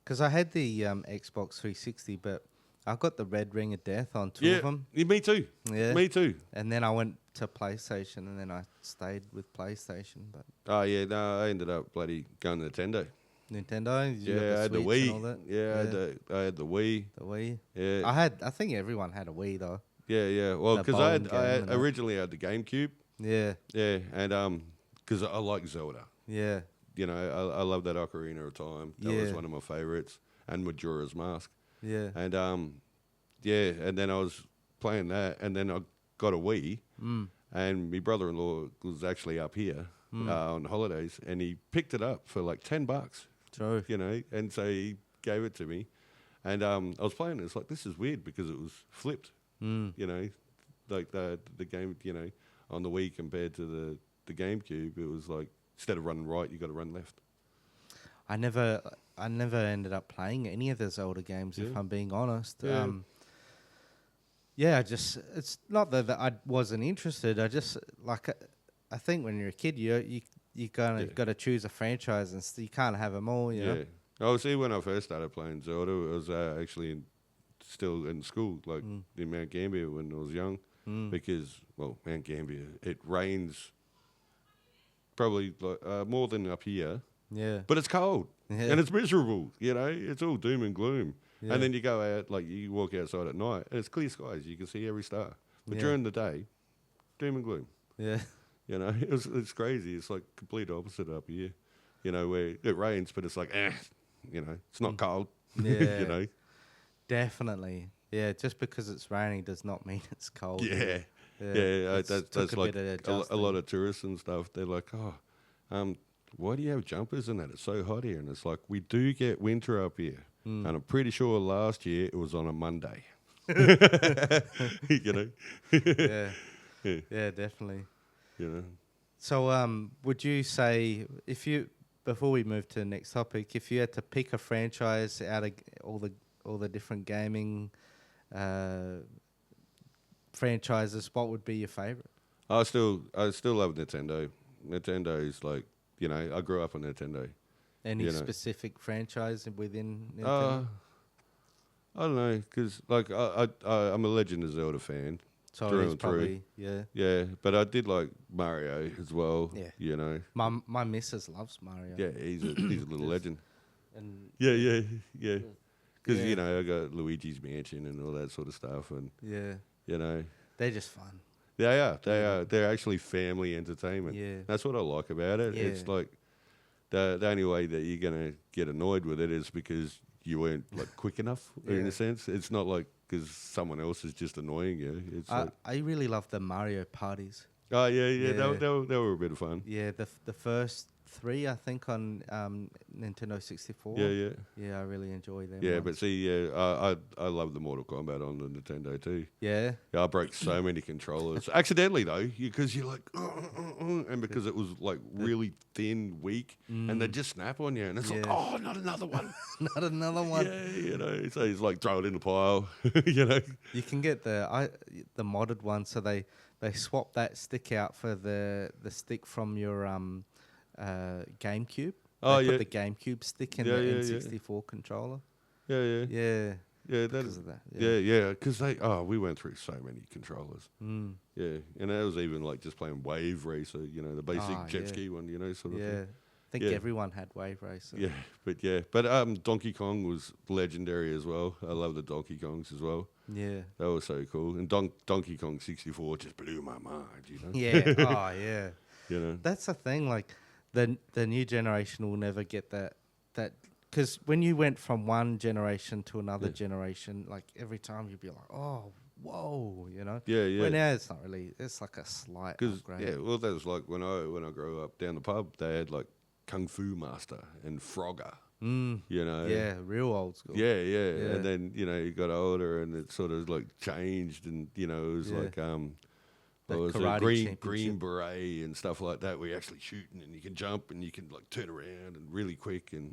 Because I had the Xbox 360, but I got the Red Ring of Death on two of them. Yeah, me too. Yeah. Me too. And then I went to PlayStation, and then I stayed with PlayStation. But Oh, yeah, no, I ended up bloody going Nintendo. Nintendo, you got Yeah, I had the Switch Wii. and all that? Yeah, I had the Wii. The Wii. Yeah, I think everyone had a Wii though. yeah. Well, The because bowling game I and that. originally had the GameCube. Yeah, Yeah, and because I like Zelda. yeah, I love that Ocarina of Time. That was Yeah. one of my favorites. And Majora's Mask. yeah. And and then I was playing that, and then I got a Wii, and my brother-in-law was actually up here on holidays, and he picked it up for like $10. True. And so he gave it to me, and I was playing it. It's like, this is weird because it was flipped, like the game, on the Wii compared to the GameCube. It was like, instead of running right, you got to run left. I never ended up playing any of the Zelda games, if I'm being honest. Yeah. It's not that I wasn't interested. I just I think when you're a kid, you got to choose a franchise, and you can't have them all. You know? Oh, see, when I first started playing Zelda, I was actually still in school, like in Mount Gambier when I was young, because, well, Mount Gambier, it rains probably more than up here. Yeah. But it's cold Yeah. and it's miserable, It's all doom and gloom. Yeah. And then you go out, like you walk outside at night and it's clear skies. You can see every star. But Yeah. during the day, doom and gloom. Yeah. It's crazy. It's like complete opposite up here, where it rains, but it's like, it's not cold. Yeah. Definitely. Yeah, just because it's raining does not mean it's cold. Yeah. Took That's a like bit of a adjusting. lot of tourists and stuff. They're like, why do you have jumpers and that? It's so hot here. And it's like, we do get winter up here. And I'm pretty sure last year it was on a Monday. Yeah. Yeah, definitely. So, would you say, before we move to the next topic, if you had to pick a franchise out of all the different gaming franchises, what would be your favorite? I still love Nintendo. Nintendo is like, I grew up on Nintendo. Any specific franchise within Nintendo? I don't know, because like I'm a Legend of Zelda fan. So through it's and through. probably, yeah. Yeah, but I did like Mario as well. Yeah. My missus loves Mario. Yeah, he's a little legend. And Yeah. Because Yeah. I got Luigi's Mansion and all that sort of stuff, and yeah, they're just fun. they are. They're actually family entertainment. Yeah. That's what I like about it. Yeah. It's like the only way that you're gonna get annoyed with it is because you weren't like quick enough. In Yeah. a sense, it's not like because someone else is just annoying you. It's like, I really love the Mario parties. oh yeah. Yeah. They were a bit of fun. Yeah, the first 3, I think, on Nintendo 64. Yeah. Yeah, I really enjoy them. Yeah, ones. but see, I love the Mortal Kombat on the Nintendo too. Yeah. Yeah, I broke so many controllers accidentally though, because you're like, and because it was like really thin, weak, and they just snap on you, and it's like, Yeah. oh, not another one. Not another one. Yeah, so he's like, throw it in the pile, You can get the modded one, so they swap that stick out for the stick from your GameCube. Oh, They yeah. put the GameCube stick in the N64 controller. Yeah. Yeah. Yeah, Because of that. yeah, because we went through so many controllers. Yeah, and that was even like just playing Wave Racer, the basic jet ski one, sort of Yeah. thing. I think Yeah. everyone had Wave Racer. But Donkey Kong was legendary as well. I love the Donkey Kongs as well. Yeah. That was so cool. And Donkey Kong 64 just blew my mind, Yeah. Oh, yeah. That's That's the thing. Like, the new generation will never get that because when you went from one generation to another generation, like every time you'd be like, oh, whoa, Yeah. Well, now it's not really. It's like a slight upgrade. That was like when I grew up down the pub, they had like Kung Fu Master and Frogger. Yeah, real old school. Yeah. And then, you got older and it sort of like changed and, it was like The what was it, karate green championship. beret and stuff like that where you're actually shooting and you can jump and you can like turn around and really quick and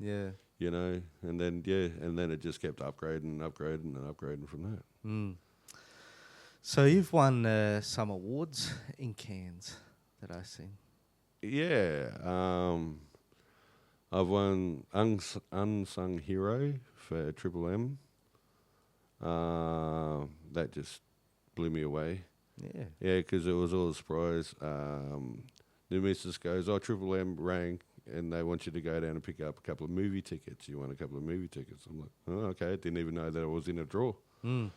and then it just kept upgrading from that. So you've won some awards in Cairns that I've seen. Yeah. I've won Unsung Hero for Triple M. That just blew me away. Yeah. Yeah, because it was all a surprise. The missus goes, Triple M rang, and they want you to go down and pick up a couple of movie tickets. You want a couple of movie tickets? I'm like, oh, okay. Didn't even know that I was in a draw. And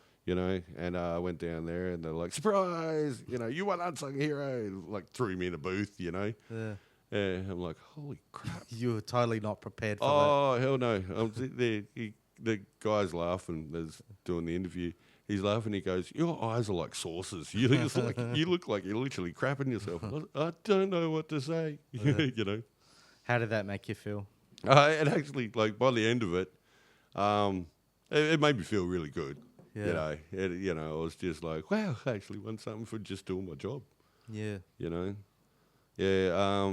I went down there, and they're like, surprise! You won Unsung Hero. Like, threw me in a booth, Yeah. Yeah, I'm like, holy crap. You were totally not prepared for that. Oh, hell no. The guy's laughing, that's doing the interview. He's laughing. He goes, "Your eyes are like saucers. You look like you're literally crapping yourself." I don't know what to say. How did that make you feel? It actually, like by the end of it, it made me feel really good. Yeah. I was just like, "Wow, I actually won something for just doing my job." Yeah. Yeah.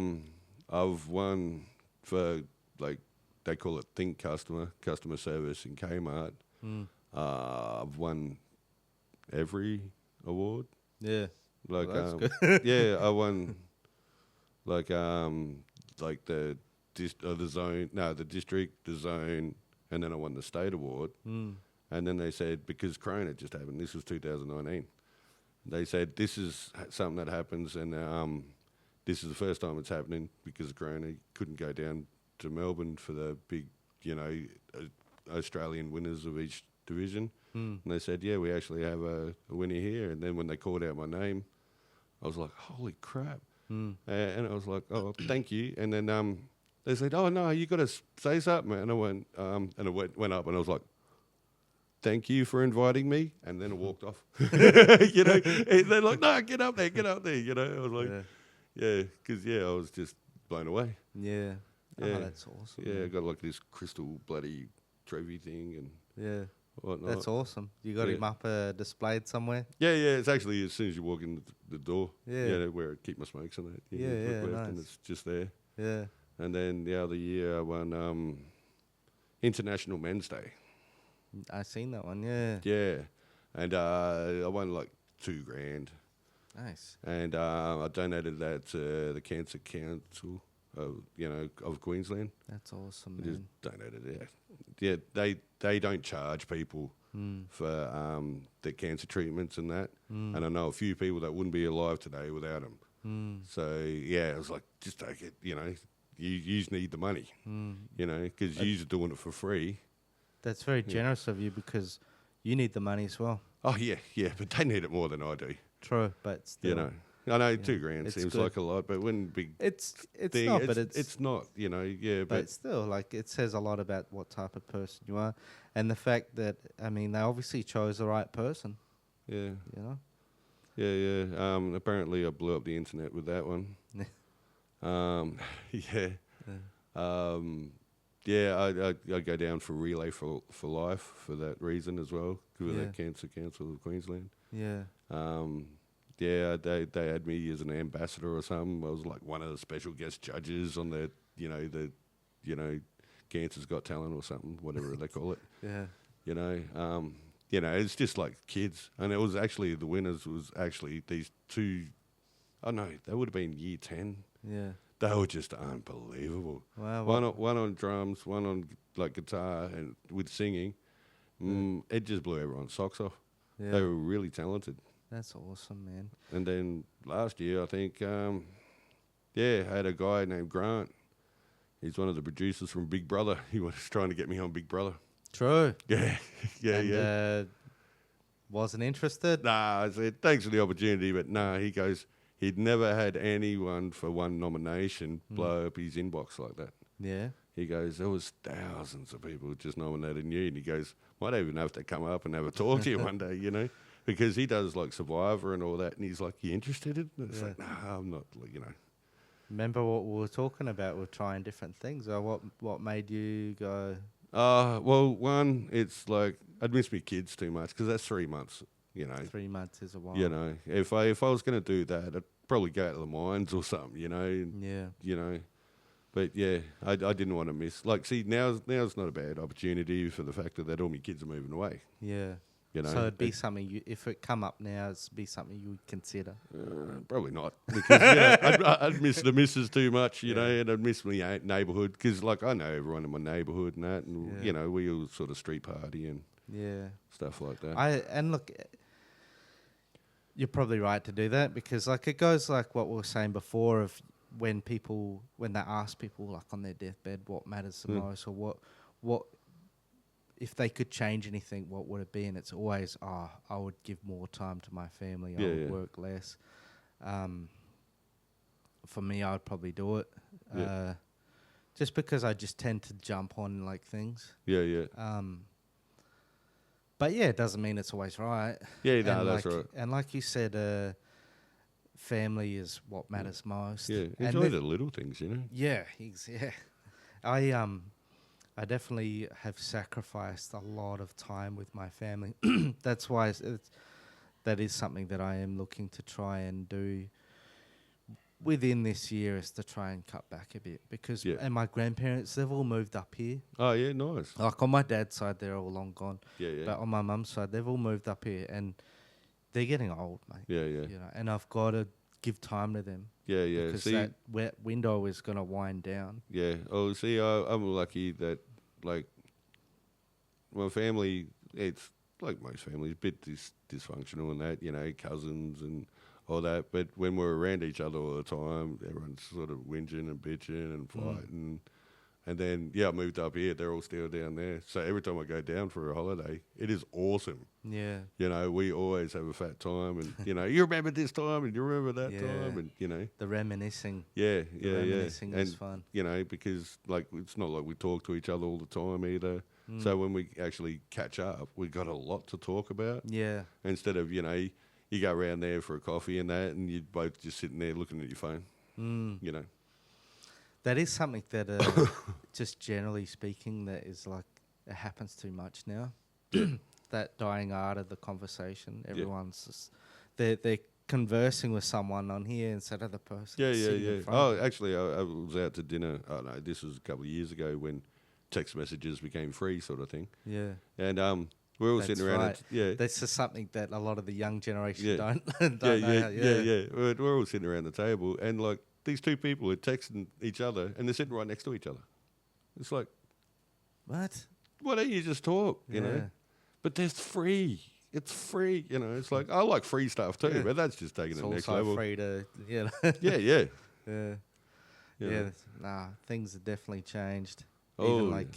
I've won for like they call it Think customer service in K-Mart. I've won every award. Yeah. Like Well, that's good. yeah, I won like the zone, no, the district, the zone, and then I won the state award. And then they said, because Corona just happened, this was 2019. They said this is something that happens, and this is the first time it's happening because of Corona. Couldn't go down to Melbourne for the big, Australian winners of each division. And they said, yeah, we actually have a winner here. And then when they called out my name, I was like, holy crap. And I was like, oh, thank you. And then they said, oh, no, you got to say something. And I went, and I went up and I was like, thank you for inviting me. And then I walked off. And they're like, no, get up there. I was like, yeah, because, I was just blown away. Yeah. Yeah. Oh, that's awesome. Yeah, I man. got like this crystal bloody trophy thing and Yeah. whatnot. That's awesome. You got him up displayed somewhere? Yeah, it's actually as soon as you walk in the door. Yeah. Where I keep my smokes and that. Yeah, look left and nice. it's just there. Yeah. And then the other year I won International Men's Day. I seen that one, yeah. Yeah. And I won like $2,000. Nice. And I donated that to the Cancer Council of Queensland. That's awesome, I man. just donated it. Yeah, they don't charge people for their cancer treatments and that. And I know a few people that wouldn't be alive today without them. So yeah, I was like, just take it. You need the money. Because you're doing it for free. That's very generous of you because you need the money as well. Oh yeah, but they need it more than I do. True, but still. I know $2,000 It's seems good. like a lot, but when big It's thing, not, but it's it's not. but still, like, it says a lot about what type of person you are, and the fact that they obviously chose the right person. yeah. You know. Apparently, I blew up the internet with that one. Yeah. I go down for Relay for Life for that reason as well, with the Cancer Council of Queensland. Yeah. They had me as an ambassador or something. I was like one of the special guest judges on the Cancer's Got Talent or something, whatever they call it. Yeah. It's just like kids. And it was actually, the winners was actually these two, they would have been year 10. Yeah. They were just unbelievable. Wow. One on drums, one on like guitar and with singing. It just blew everyone's socks off. Yeah. They were really talented. That's awesome, man. And then last year, I think, I had a guy named Grant. He's one of the producers from Big Brother. He was trying to get me on Big Brother. True. Yeah. Wasn't interested? Nah, I said, thanks for the opportunity, but he goes, he'd never had anyone for one nomination blow up his inbox like that. Yeah. He goes, there was thousands of people just nominating you. And he goes, might even have to come up and have a talk to you one day, because he does like Survivor and all that. And he's like, you interested in it? And it's like, nah, I'm not, Remember what we were talking about? We're trying different things. Or what made you go? Well, one, it's like, I'd miss my kids too much because that's 3 months, 3 months is a while. If I was going to do that, I'd probably go out to the mines or something, Yeah. But yeah, I didn't want to miss. Like, see, now's not a bad opportunity for the fact that all my kids are moving away. Yeah. So it'd be something, if it come up now, it'd be something you would consider. Probably not, because I'd miss the missus too much, and I'd miss my neighbourhood, because like I know everyone in my neighbourhood and that, and we all sort of street party and stuff like that. And look, you're probably right to do that, because like it goes like what we were saying before of when they ask people like on their deathbed what matters the most, or what if they could change anything, what would it be? And it's always, I would give more time to my family. I would work less. For me, I would probably do it. Just because I just tend to jump on like things. Yeah. But yeah, it doesn't mean it's always right. Yeah, no, that's right. And like you said, family is what matters most. Yeah, enjoy the little things, Yeah, I definitely have sacrificed a lot of time with my family. That's why that is something that I am looking to try and do within this year, is to try and cut back a bit, because and my grandparents, they've all moved up here. Oh yeah, nice. Like on my dad's side, they're all long gone. Yeah. But on my mum's side, they've all moved up here, and they're getting old, mate. Yeah. And I've got to give time to them. Yeah. Because that window is going to wind down. Yeah. Oh, see, I'm lucky that, like, my family, it's like most families, a bit dysfunctional and that, cousins and all that. But when we're around each other all the time, everyone's sort of whinging and bitching and fighting. And then, I moved up here. They're all still down there. So every time I go down for a holiday, it is awesome. Yeah. We always have a fat time. And, you remember this time and you remember that time. And, the reminiscing. Yeah. Reminiscing is fun. Because, like, it's not like we talk to each other all the time either. So when we actually catch up, we've got a lot to talk about. Yeah. Instead of, you go around there for a coffee and that, and you're both just sitting there looking at your phone, That is something that, just generally speaking, that is like, it happens too much now. That dying art of the conversation. Everyone's just, they're conversing with someone on here instead of the person. Yeah. Oh, actually, I was out to dinner. Oh, no, this was a couple of years ago when text messages became free, sort of thing. Yeah. And we're all sitting around. Right. That's just something that a lot of the young generation don't know. Yeah. We're all sitting around the table, and like, these two people are texting each other, and they're sitting right next to each other. It's like, what? Why don't you just talk, you know? But there's free. It's free, It's like, I like free stuff too, but that's just taking it next level. It's also free to, Yeah. Nah, things have definitely changed. Oh. Even like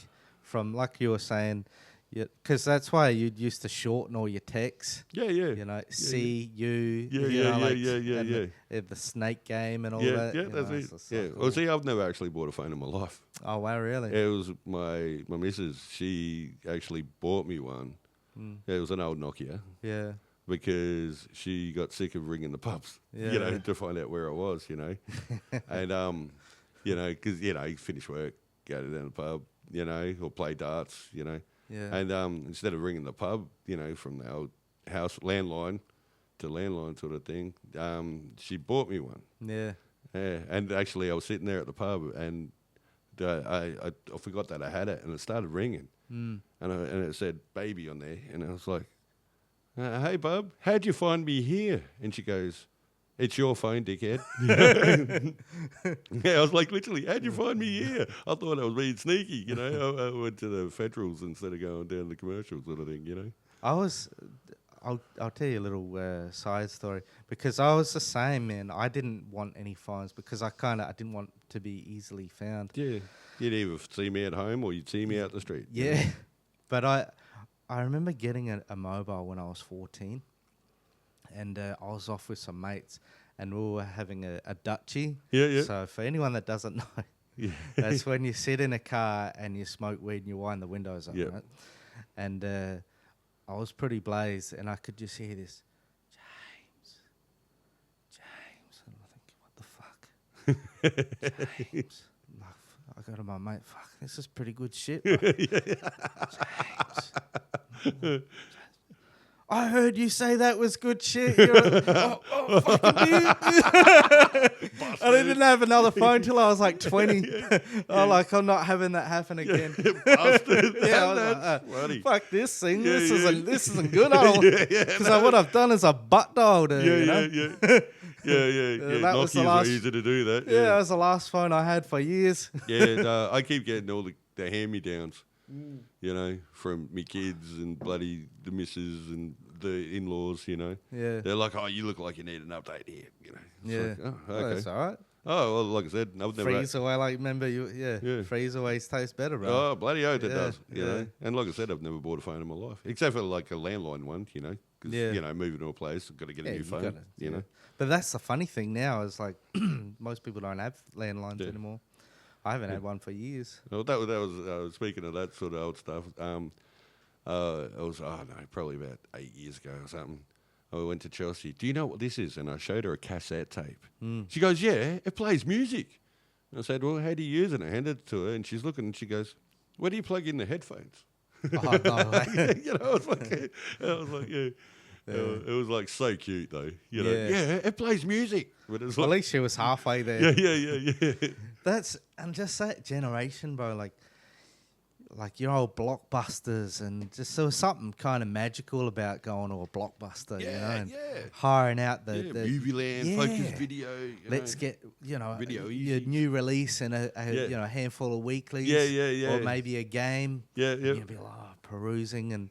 from, like you were saying, because that's why you used to shorten all your texts. Yeah. C, U. The snake game and all that. Yeah, that's it. Cool. Well, see, I've never actually bought a phone in my life. Oh, wow, really? It was my missus. She actually bought me one. It was an old Nokia. Yeah. Because she got sick of ringing the pubs, to find out where I was, And you know, because, you know, you finish work, go down to the pub, you know, or play darts, you know. Yeah. And instead of ringing the pub, you know, from the old house landline to landline sort of thing, she bought me one. Yeah. Yeah, and actually I was sitting there at the pub and I forgot that I had it, and it started ringing. And it said baby on there, and I was like, hey, bub, how'd you find me here? And she goes, it's your phone, dickhead. Yeah, I was like, literally, how'd you find me here? I thought I was being sneaky, you know. I went to the Federals instead of going down the commercials sort of thing, you know. I'll tell you a little side story, because I was the same, man. I didn't want any phones because I didn't want to be easily found. Yeah, you'd either see me at home or you'd see me out the street. Yeah, you know? but I remember getting a mobile when I was 14, and I was off with some mates, and we were having a Dutchie. Yeah, yeah. So for anyone that doesn't know, Yeah. that's when you sit in a car and you smoke weed and you wind the windows up, Yep. right? And I was pretty blazed, and I could just hear this, James, and I think, what the fuck? James. I go to my mate, fuck, this is pretty good shit. James. I heard you say that was good shit. You're fucking dude. I didn't have another phone till I was like 20. I'm not having that happen again. Bastard. Yeah, I was That's like, funny. fuck this thing. Yeah, This isn't good. Because what I've done is I butt dialed her. you know? Yeah. That was the Nokias last- were easy to do that. Yeah, that was the last phone I had for years. Yeah, I keep getting all the hand-me-downs, you know, from me kids and bloody the missus and the in-laws, you know. Yeah. They're like, oh, you look like you need an update here, you know. It's Yeah. like, oh, Well, okay. that's all right. Oh, well, like I said, I've never... Freeze away, like, remember you? Yeah. Freeze aways taste better, bro. Oh, bloody oath it Yeah, does, you yeah. know. And like I said, I've never bought a phone in my life, except for like a landline one, you know. Because, Yeah. you know, moving to a place, I've got to get a new you phone, gotta, you know. But that's the funny thing now is like most people don't have landlines Yeah. anymore. I haven't had one for years. Well, that was speaking of that sort of old stuff. It was probably about 8 years ago or something. I went to Chelsea. Do you know what this is? And I showed her a cassette tape. She goes, "Yeah, it plays music." And I said, "Well, how do you use it?" And I handed it to her, and she's looking, and she goes, "Where do you plug in the headphones?" Oh, no way. You know, I was like, yeah. It was like so cute though. You know, Yeah. it plays music. But it's Well, at like, least she was halfway there. yeah. And just that generation, bro. Like your old Blockbusters, and just there was something kind of magical about going to a Blockbuster, you know, and hiring out the Movie Land, Focus Video. Let's get Video your easy. new release and a handful of weeklies, Yeah. or maybe a game. Yeah. And you'd be like perusing, and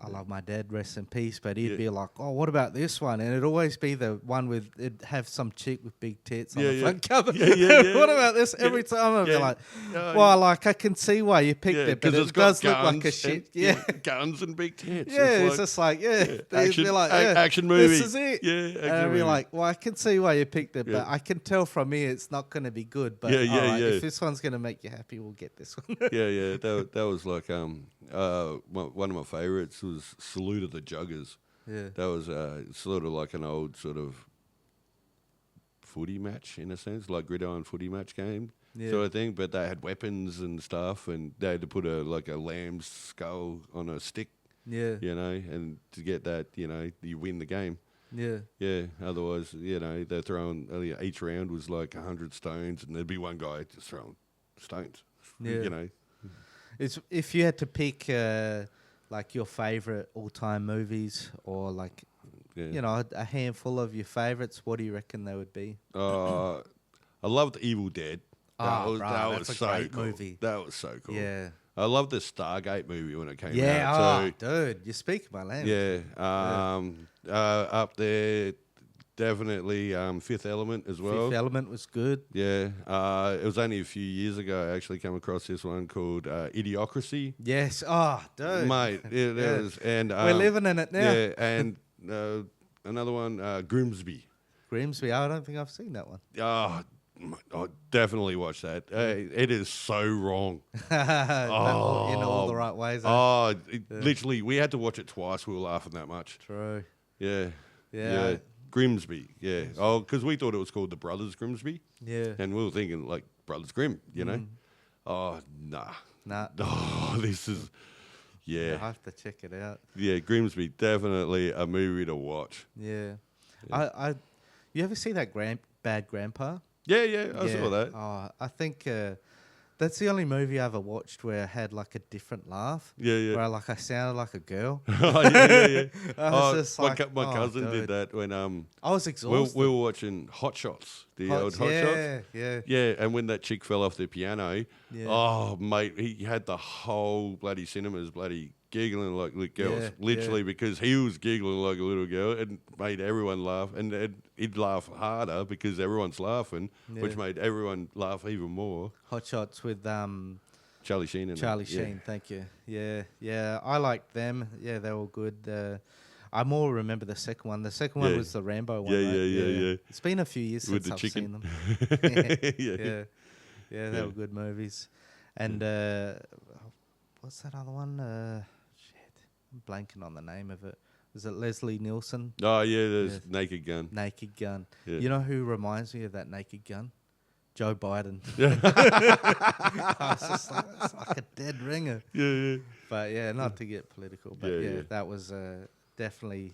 I love my dad, rest in peace, but he'd be like, oh, what about this one? And it'd always be the one with, it'd have some chick with big tits on the front cover. Yeah. What about this? Every time I'd be like, well, like, I can see why you picked it, but it does look like a shit. Guns and big tits. It's just like, Action, be like, action movie. This is it. Yeah, And action I'd be movie. like, well, I can see why you picked it, Yeah. but I can tell from here it's not going to be good. But if this one's going to make you happy, we'll get this one. Yeah. That was like one of my favourites was Salute of the Juggers. Yeah. That was sort of like an old sort of footy match in a sense, like gridiron footy match game sort of thing. But they had weapons and stuff, and they had to put a lamb's skull on a stick. Yeah. You know, and to get that, you know, you win the game. Yeah. Yeah. Otherwise, you know, they're throwing each round was like 100 stones, and there'd be one guy just throwing stones. Yeah. You know. If you had to pick like your favourite all-time movies, or like a handful of your favourites, what do you reckon they would be? I loved Evil Dead. That was that's a so great cool. movie. That was so cool. Yeah. I loved the Stargate movie when it came out. Yeah, too. dude, you speak my language. Yeah. Up there, definitely Fifth Element as well. Fifth Element was good. Yeah. It was only a few years ago I actually came across this one called Idiocracy. Yes. Oh, dude. Mate, it was, and we're living in it now. Yeah, and another one, Grimsby. Grimsby. I don't think I've seen that one. Oh, I definitely watch that. It is so wrong. In all the right ways. Literally, we had to watch it twice. We were laughing that much. True. Yeah. Yeah. Grimsby, yeah. Oh, because we thought it was called the Brothers Grimsby. Yeah. And we were thinking, like, Brothers Grimm, you know? Oh, nah. Nah. Oh, this is... Yeah. I have to check it out. Yeah, Grimsby, definitely a movie to watch. Yeah. You ever see that Bad Grandpa? Yeah, I saw that. Oh, I think that's the only movie I ever watched where I had like a different laugh. Yeah. Where I sounded like a girl. Oh, yeah. I was just my like, my cousin did that when I was exhausted. we were watching Hot Shots, old Hot Shots. Yeah. Yeah, and when that chick fell off the piano, Yeah. oh mate, he had the whole bloody cinemas bloody giggling like little girls, literally because he was giggling like a little girl and made everyone laugh, and he'd laugh harder because everyone's laughing, which made everyone laugh even more. Hot Shots with Charlie Sheen. Charlie Sheen, thank you. Yeah, I liked them. Yeah, they were good. I more remember the second one. The second one was the Rambo one. Yeah. It's been a few years With since the I've chicken. seen them. Yeah, they were good movies. And what's that other one? I'm blanking on the name of it. Was it Leslie Nielsen? Oh yeah, there's Naked Gun. Naked Gun. Yeah. You know who reminds me of that Naked Gun? Joe Biden. I was just like, that's like a dead ringer. Yeah. But yeah, not to get political, but yeah. That was definitely.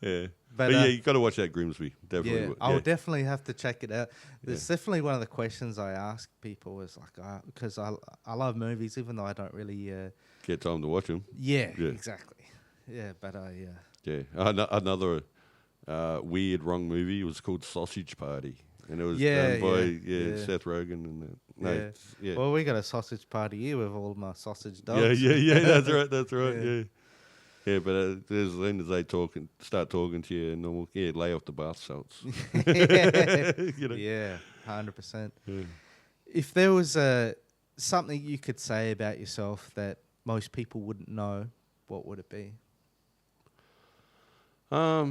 Yeah. But yeah, you got to watch that Grimsby. Definitely. Yeah, I'll definitely have to check it out. It's definitely one of the questions I ask people is like, because I love movies, even though I don't really get time to watch them. Yeah, exactly. Yeah, but Yeah, another weird wrong movie was called Sausage Party, and it was done by Seth Rogen and that. Well, we got a sausage party here with all my sausage dogs. Yeah. That's right. Yeah, but as soon as they start talking to you, and lay off the bath salts. You know? Yeah, 100%. Yeah. If there was something you could say about yourself that most people wouldn't know, what would it be? I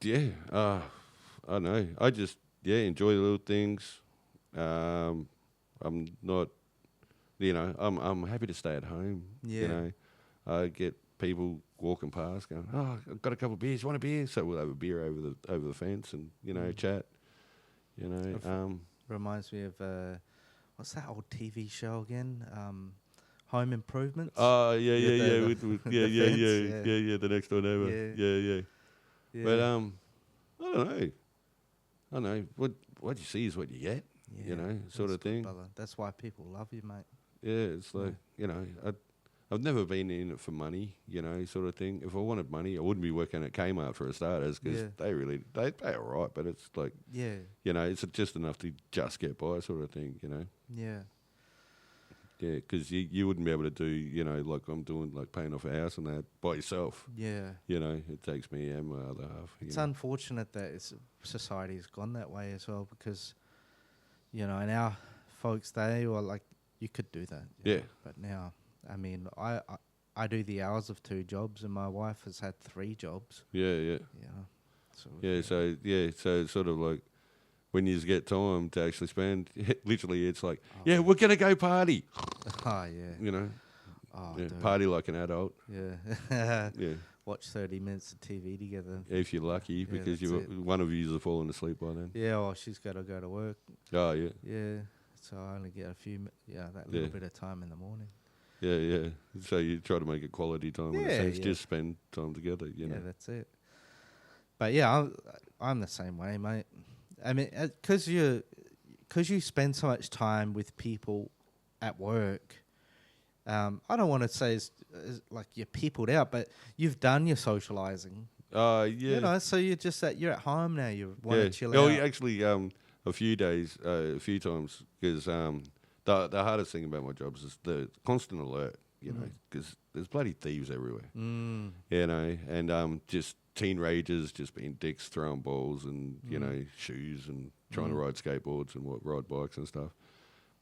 don't know. I just enjoy the little things. I'm not, I'm happy to stay at home. Yeah. You know, I get people walking past going, "Oh, I've got a couple of beers. You want a beer?" So we'll have a beer over the fence and chat. Reminds me of what's that old TV show again? Home Improvements. Oh yeah. The The next door neighbor. Yeah. But I don't know. What you see is what you get. Sort of thing. Brother. That's why people love you, mate. Yeah, it's like I've never been in it for money, sort of thing. If I wanted money, I wouldn't be working at K-Mart for a starters because they pay all right, but it's like it's just enough to just get by, sort of thing. Yeah. Yeah, because you wouldn't be able to do, like I'm doing, like paying off a house and that by yourself. Yeah. It takes me and my other half. It's unfortunate that society has gone that way as well because, in our folks' day, you could do that. Yeah. But now, I mean, I do the hours of 2 jobs and my wife has had 3 jobs. Yeah. So it's sort of like, when you get time to actually spend, literally, it's like, we're gonna go party. Oh yeah. Party like an adult. Yeah. Watch 30 minutes of TV together. If you're lucky, because one of you's fallen asleep by then. Yeah, or she's got to go to work. Oh yeah. Yeah. So I only get that little bit of time in the morning. Yeah. So you try to make it quality time. In a sense, just spend time together. Yeah, that's it. But yeah, I'm the same way, mate. I mean, because you spend so much time with people at work, I don't want to say it's like you're peopled out, but you've done your socializing. Yeah. So you're at home now. You want to chill out. Oh, actually, a few times, because the hardest thing about my job is the constant alert. Because there's bloody thieves everywhere. And just teenagers just being dicks, throwing balls and shoes and trying to ride skateboards and ride bikes and stuff.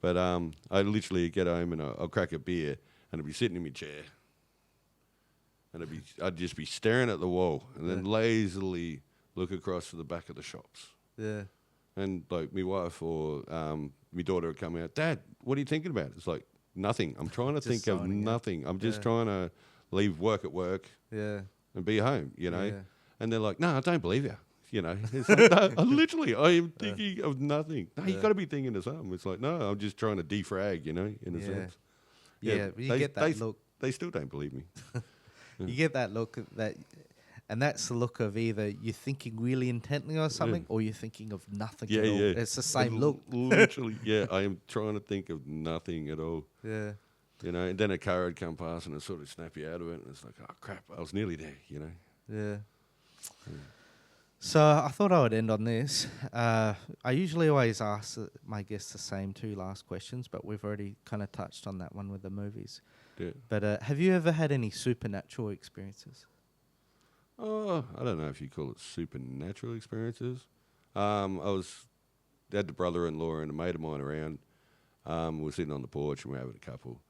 But I literally get home and I'll crack a beer and I'll be sitting in my chair and I'd just be staring at the wall and then lazily look across to the back of the shops. Yeah. And like my wife or my daughter would come out, "Dad, what are you thinking about?" It's like, nothing. I'm trying to think of nothing. I'm just trying to leave work at work. Yeah. and be home, you know. Yeah. And they're like, no, I don't believe you. You know, it's like, no, I am thinking of nothing. No, you got to be thinking of something. It's like, no, I'm just trying to defrag, you know, in a sense. Yeah, but you get that look. They still don't believe me. You get that look and that's the look of either you're thinking really intently on something or you're thinking of nothing at all. It's the same look. Literally, I am trying to think of nothing at all. Yeah. You know, and then a car would come past and it sort of snap you out of it, and it's like, oh crap, I was nearly there, you know. Yeah. So I thought I would end on this. I usually always ask my guests the same 2 last questions, but we've already kind of touched on that one with the movies. Yeah. But have you ever had any supernatural experiences? Oh, I don't know if you call it supernatural experiences. I had the brother-in-law and a mate of mine around. We were sitting on the porch and we were having a couple.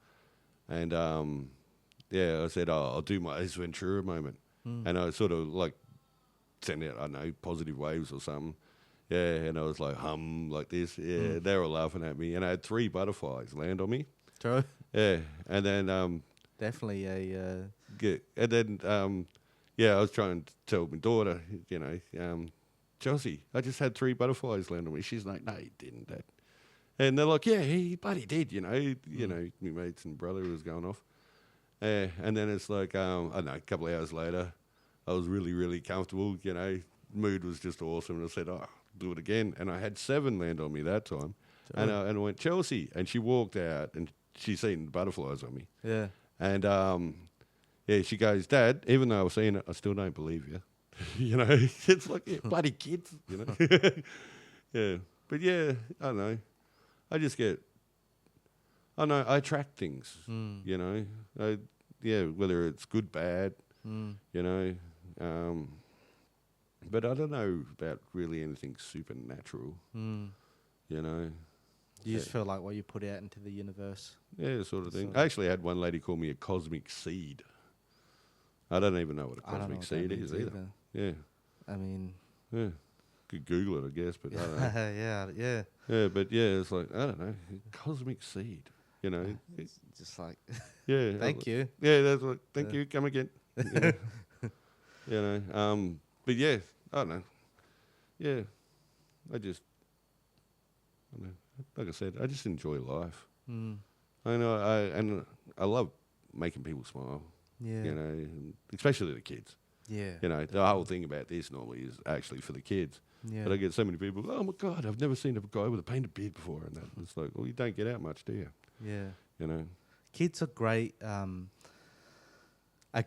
And, I said, I'll do my Ace Ventura moment. And I sort of, like, sent out, I don't know, positive waves or something. Yeah, and I was like, like this. Yeah, they were laughing at me. And I had 3 butterflies land on me. True. Yeah, and then... Definitely a... and then, I was trying to tell my daughter, you know, Chelsea, I just had 3 butterflies land on me. She's like, no, you didn't, Dad. And they're like, yeah, he bloody did, you know. You know, my mates and brother was going off. And then it's like, I don't know, a couple of hours later, I was really, really comfortable, you know. Mood was just awesome. And I said, do it again. And I had 7 land on me that time. And I went, Chelsea. And she walked out and she's seen the butterflies on me. Yeah. And, she goes, Dad, even though I was seeing it, I still don't believe you. You know, it's like, bloody kids, you know. Yeah. But, I don't know. I just get, I attract things, you know. Whether it's good, bad, you know. But I don't know about really anything supernatural, you know. You just feel like what you put out into the universe. Yeah, sort of thing. I actually had one lady call me a cosmic seed. I don't even know what a cosmic seed is either. Yeah. I mean... Yeah. Could Google it, I guess, but I don't know. Yeah. Yeah, but it's like, I don't know, cosmic seed, you know. It's just like... Yeah. Thank you. Yeah, that's like, thank you, come again. You know, but I don't know. Yeah, I don't know. Like I said, I just enjoy life. I know, I love making people smile. Yeah. You know, especially the kids. Yeah. You know, the whole thing about this normally is actually for the kids. Yeah. But I get so many people, oh my God, I've never seen a guy with a painted beard before. And that. It's like, well, you don't get out much, do you? Yeah. You know? Kids are great, a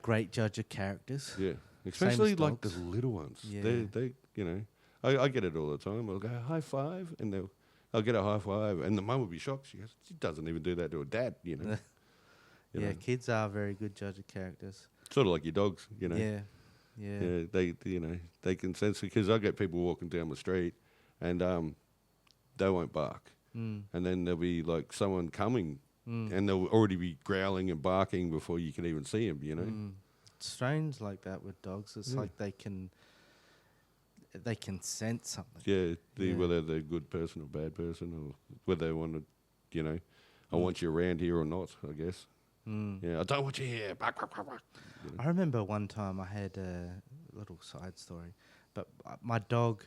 great judge of characters. Yeah. Especially like the little ones. Yeah. They you know, I get it all the time. I'll go, high five, and I'll get a high five, and the mum will be shocked. She goes, she doesn't even do that to her dad, you know? You know? Kids are a very good judge of characters. Sort of like your dogs, you know? Yeah. Yeah, they can sense it, because I get people walking down the street and they won't bark. And then there'll be like someone coming and they'll already be growling and barking before you can even see them, you know? It's strange like that with dogs. It's like they can sense something. Yeah, whether they're a good person or bad person, or whether they want to, you know, I want you around here or not, I guess. Yeah, I don't want you here. Bark, bark, bark, bark. You know? I remember one time I had a little side story, but my dog,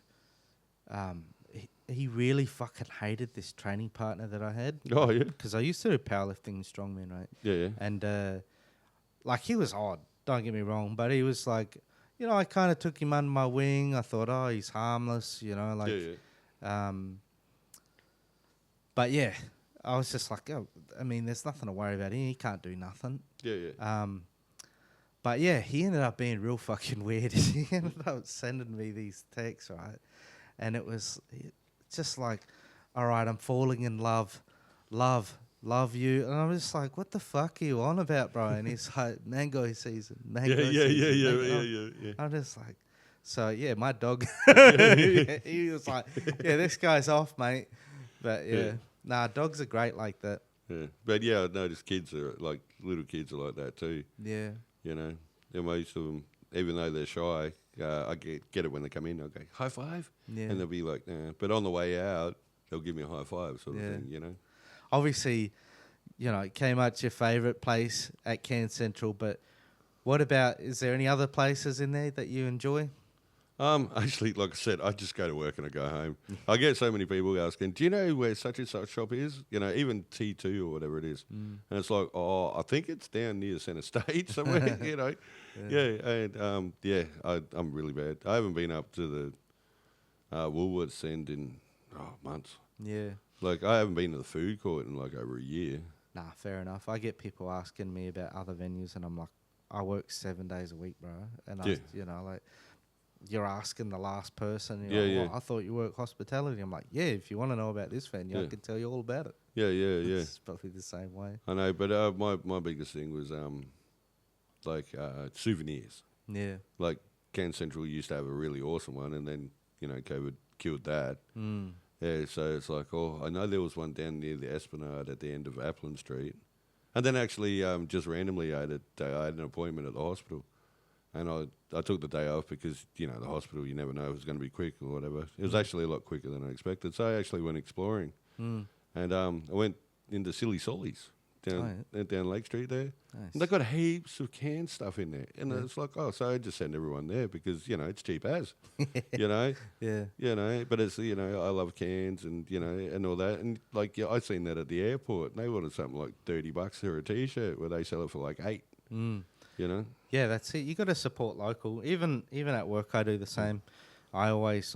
he really fucking hated this training partner that I had. Oh, yeah? Because I used to do powerlifting and strongman, right? Yeah. And, like, he was odd, don't get me wrong, but he was like, you know, I kind of took him under my wing. I thought, oh, he's harmless, you know, like... Yeah. But, yeah, I was just like, oh, I mean, there's nothing to worry about him. He can't do nothing. Yeah. But, yeah, he ended up being real fucking weird. He ended up sending me these texts, right? And it was just like, all right, I'm falling in love you. And I'm just like, what the fuck are you on about, bro? And he's like, mango season, mango season. Yeah. I'm just like, so, yeah, my dog, he was like, yeah, this guy's off, mate. But, nah, dogs are great like that. Yeah. But, yeah, I noticed kids are like, little kids are like that too. Yeah. You know, and most of them, even though they're shy, I get it when they come in. I'll go, high five? Yeah. And they'll be like, nah. But on the way out, they'll give me a high five sort of thing, you know? Obviously, you know, K-Mart's your favourite place at Cairns Central, but What about? Is there any other places in there that you enjoy? Actually, like I said, I just go to work and I go home. I get so many people asking, "Do you know where such and such shop is?" You know, even T2 or whatever it is, and it's like, "Oh, I think it's down near Centre Stage somewhere." You know, and I'm really bad. I haven't been up to the Woolworths end in months. Yeah. Like I haven't been to the food court in like over a year. Nah, fair enough. I get people asking me about other venues, and I'm like, I work 7 days a week, bro, and like. You're asking the last person. You're like, well, I thought you work hospitality. I'm like, yeah, if you want to know about this venue, I can tell you all about it. Yeah. It's probably the same way. I know, but my biggest thing was souvenirs. Yeah. Like Cairns Central used to have a really awesome one, and then COVID killed that. Yeah, so it's like, I know there was one down near the Esplanade at the end of Applin Street, and then actually just randomly I had an appointment at the hospital. And I took the day off because, the hospital, you never know if it was going to be quick or whatever. It was actually a lot quicker than I expected. So I actually went exploring. And I went into Silly Solly's down Lake Street there. Nice. And they got heaps of canned stuff in there. And it's like, so I just send everyone there because, it's cheap as, Yeah. But it's, I love cans and, and all that. And like, I seen that at the airport. And they wanted something like $30 for a T-shirt where they sell it for like $8. Yeah, that's it. You got to support local. Even at work, I do the same. I always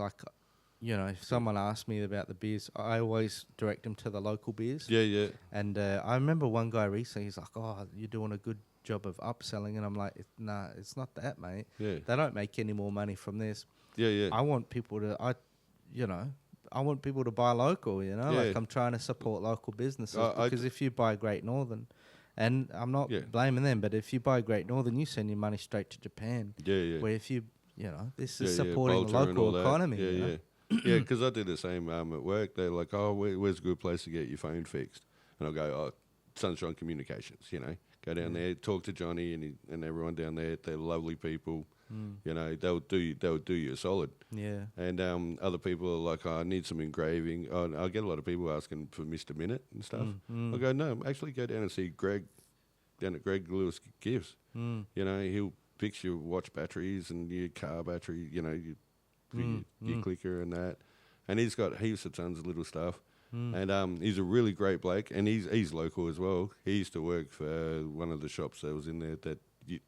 if someone asks me about the beers, I always direct them to the local beers. Yeah. And I remember one guy recently. He's like, "Oh, you're doing a good job of upselling," and I'm like, "Nah, it's not that, mate. Yeah. They don't make any more money from this. Yeah. I want people to, I want people to buy local. Like I'm trying to support local businesses because if you buy Great Northern." And I'm not blaming them, but if you buy Great Northern, you send your money straight to Japan. Yeah. Where if you, this is supporting the local economy. Yeah, because I do the same at work. They're like, where's a good place to get your phone fixed? And I'll go, Sunshine Communications, Go down there, talk to Johnny and everyone down there. They're lovely people. They'll do you a solid. Yeah. And other people are like, I need some engraving. I get a lot of people asking for Mr. Minute and stuff. I go, no, actually go down and see Greg down at Greg Lewis Gifts. He'll fix your watch batteries and your car battery, your clicker and that. And he's got heaps of tons of little stuff. And he's a really great bloke, and he's local as well. He used to work for one of the shops that was in there that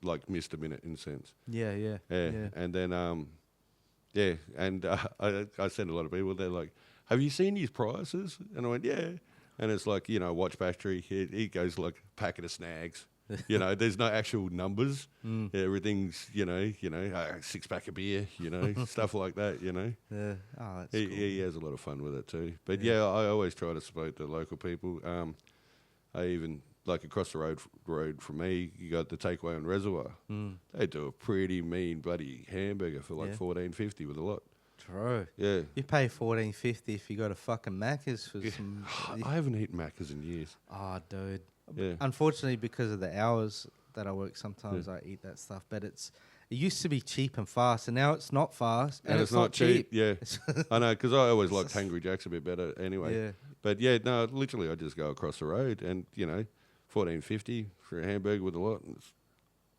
like missed a minute in a sense. Yeah. And then and I sent a lot of people. They're like, "Have you seen his prices?" And I went, "Yeah." And it's like watch battery. He goes like a packet of snags. There's no actual numbers. Everything's 6-pack of beer. Stuff like that. Yeah. Oh, that's cool. He has a lot of fun with it too. But I always try to support the local people. I even like across the road from me, you got the Takeaway on Reservoir. They do a pretty mean bloody hamburger for like $14.50 with a lot. True. Yeah. You pay $14.50 if you go to fucking Macca's for some. I haven't eaten Macca's in years. Oh, dude. Yeah. Unfortunately, because of the hours that I work, sometimes I eat that stuff. But it used to be cheap and fast, and now it's not fast and it's not cheap. Yeah, I know, because I always liked Hungry Jack's a bit better anyway. Yeah. But no, literally, I just go across the road and $14.50 for a hamburger with a lot.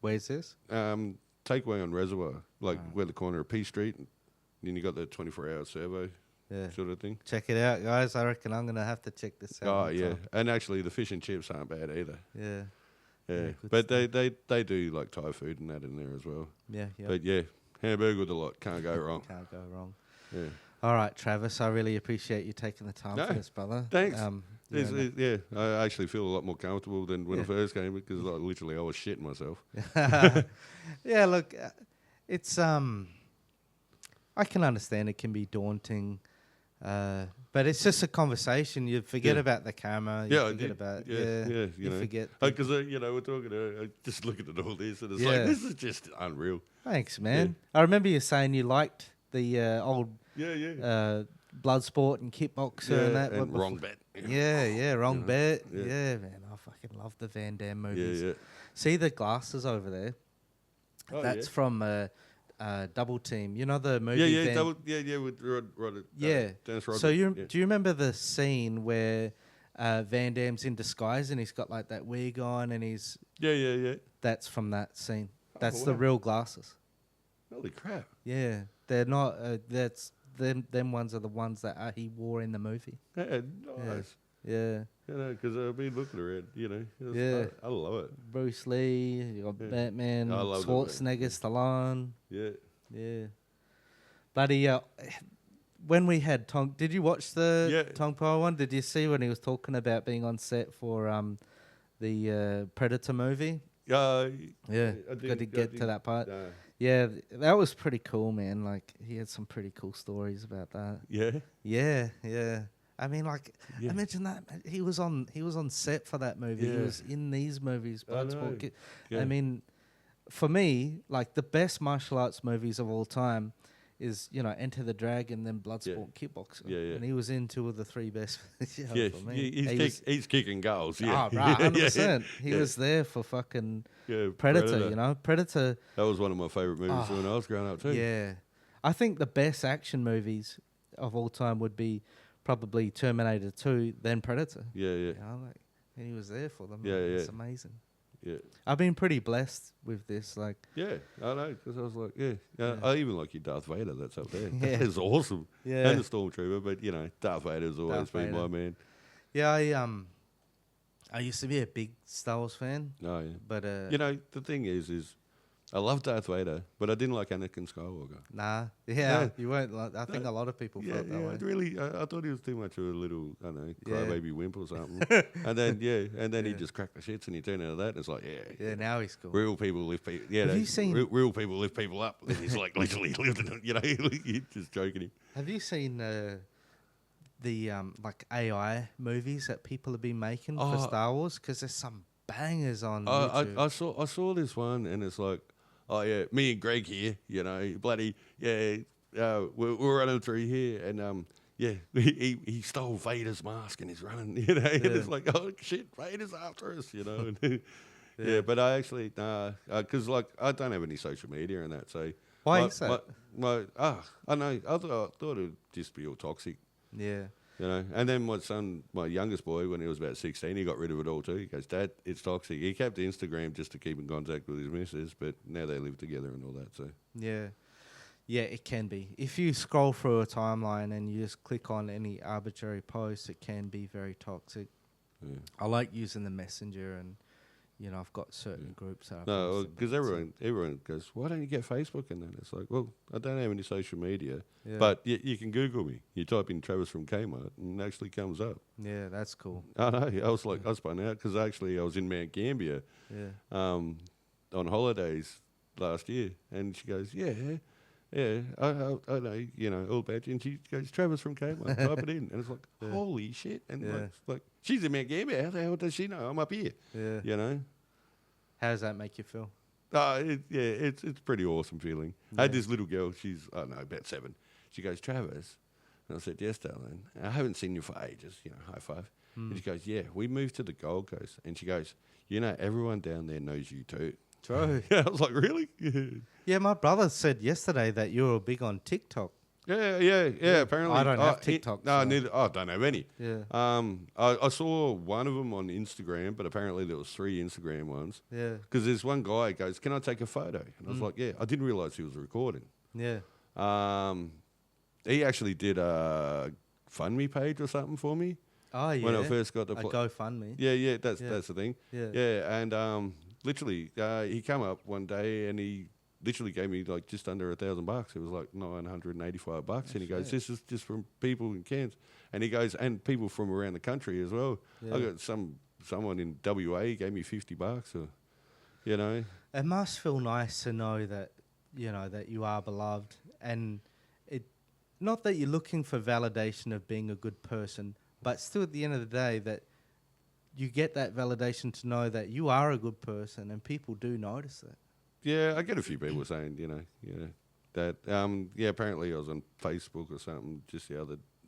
Where's this? Takeaway on Reservoir, like where the corner of P Street. And then you got the 24-hour servo sort of thing. Check it out, guys. I reckon I'm going to have to check this out. Oh, yeah. And actually, the fish and chips aren't bad either. Yeah. Yeah. But they do like Thai food and that in there as well. Yeah. But hamburger with a lot. Can't go wrong. Can't go wrong. Yeah. All right, Travis. I really appreciate you taking the time for this, brother. Thanks. I actually feel a lot more comfortable than when I first came because I was shitting myself. Yeah, look, it's I can understand it can be daunting, but it's just a conversation. You forget about the camera. You forget about you forget because we're talking. Just looking at all this, and it's like this is just unreal. Thanks, man. I remember you saying you liked the old blood sport and kickboxer and that. And Wrong Bet. Wrong Bet. Yeah, man. I fucking love the Van Damme movies. Yeah. See the glasses over there? That's from Double Team. You know the movie? With Rod. Dennis Rodman. So do you remember the scene where Van Damme's in disguise and he's got like that wig on and he's... Yeah. That's from that scene. That's Oh, the wow. real glasses. Holy crap. Yeah, they're not. That's them ones are the ones that he wore in the movie. Yeah, nice. Yeah, You know, because I've been looking around, you know. yeah. I love it. Bruce Lee, you got Yeah. Batman, I love that, Schwarzenegger, man. Stallone. Yeah. Yeah, bloody. When we had Tong, did you watch the Yeah. Tong Po one? Did you see when he was talking about being on set for the Predator movie? Yeah. Yeah, I got to didn't- get to that part. Nah. Yeah, that was pretty cool, man. Like he had some pretty cool stories about that. Yeah. Yeah, yeah. I mean, like, Yeah. imagine that man. He was on set for that movie. He Yeah. was in these movies. I know. Bloodsport. Yeah. I mean, for me, like the best martial arts movies of all time is Enter the Dragon, then Bloodsport, Kickboxer. Yeah, yeah. And he was in two of the three best. Yeah, for me. he's kicking goals. Yeah, Oh, right, 100%. He Yeah. was there for fucking Yeah, Predator. Predator. That was one of my favorite movies when I was growing up too. Yeah. I think the best action movies of all time would be probably Terminator 2, then Predator. Yeah, yeah, And he was there for them. Yeah, It's yeah. amazing. yeah. I've been pretty blessed with this. Like, Yeah, I know, because I was like, Yeah. I even like your Darth Vader that's up there. Yeah. That is awesome. Yeah. And the Stormtrooper, but, Darth Vader's always Darth been Vader. my man. yeah, I used to be a big Star Wars fan, Oh, yeah. but The thing is I love Darth Vader, but I didn't like Anakin Skywalker. nah, No. you weren't. Like, I think a lot of people Yeah, felt that way. I'd really, I thought he was too much of a little, I don't know, Yeah. crybaby wimp or something. and then he just cracked the shits and he turned out of that and it's like, Yeah, now he's cool. real people lift people. Yeah, Have you seen- real people lift people up? And he's like literally lifting them. You're just joking him. Have you seen the like AI movies that people have been making for Oh. Star Wars? Because there's some bangers on I YouTube. I saw this one and it's like, oh yeah, me and Greg here, bloody we're running through here and he stole Vader's mask and he's running, and it's like, oh shit, Vader's after us, and yeah, but I actually because like I don't have any social media and that, so Why is that? I know, I thought it'd just be all toxic. Yeah. And then my youngest boy, when he was about 16, he got rid of it all too. He goes, Dad, it's toxic. He kept Instagram just to keep in contact with his missus, but now they live together and all that. So Yeah. Yeah, it can be. If you scroll through a timeline and you just click on any arbitrary post, it can be very toxic. yeah. I like using the messenger and, I've got certain groups that I No, post because about, everyone goes, why don't you get Facebook? And then it's like, well, I don't have any social media, Yeah. but you can Google me. You type in Travis from K-Mart and it actually comes up. Yeah, that's cool. I know. I was like, I spun out because actually I was in Mount Gambier Yeah. on holidays last year, and she goes, yeah, I know, all about you. And she goes, Travis from Kmart, type it in. And it's like, holy shit. And Yeah. like, she's in Mount Gambier. How the hell does she know? I'm up here, Yeah. How does that make you feel? It's a pretty awesome feeling. I had this little girl, she's, I don't know, about 7. She goes, Travis. And I said, yes, darling. I haven't seen you for ages, high five. And she goes, yeah, we moved to the Gold Coast. And she goes, everyone down there knows you too. True. Yeah, I was like, really? Yeah, my brother said yesterday that you were big on TikTok. Yeah. Apparently, I don't have TikTok, No, so- neither. I don't have any. Yeah. I saw one of them on Instagram, but apparently there was 3 Instagram ones. Yeah. Because there's one guy goes, "Can I take a photo?" And I was like, "Yeah." I didn't realize he was recording. Yeah. He actually did a FundMe page or something for me Oh, yeah. when I first got the. a GoFundMe. Yeah. That's the thing. Yeah. And literally, he came up one day and he literally gave me like just under $1,000. It was like $985, and he goes, "This is just from people in Cairns," and he goes, "And people from around the country as well." Yeah. I got someone in WA gave me $50, or It must feel nice to know that, that you are beloved, and not that you're looking for validation of being a good person, but still at the end of the day that you get that validation to know that you are a good person and people do notice it. Yeah, I get a few people saying, that apparently I was on Facebook or something just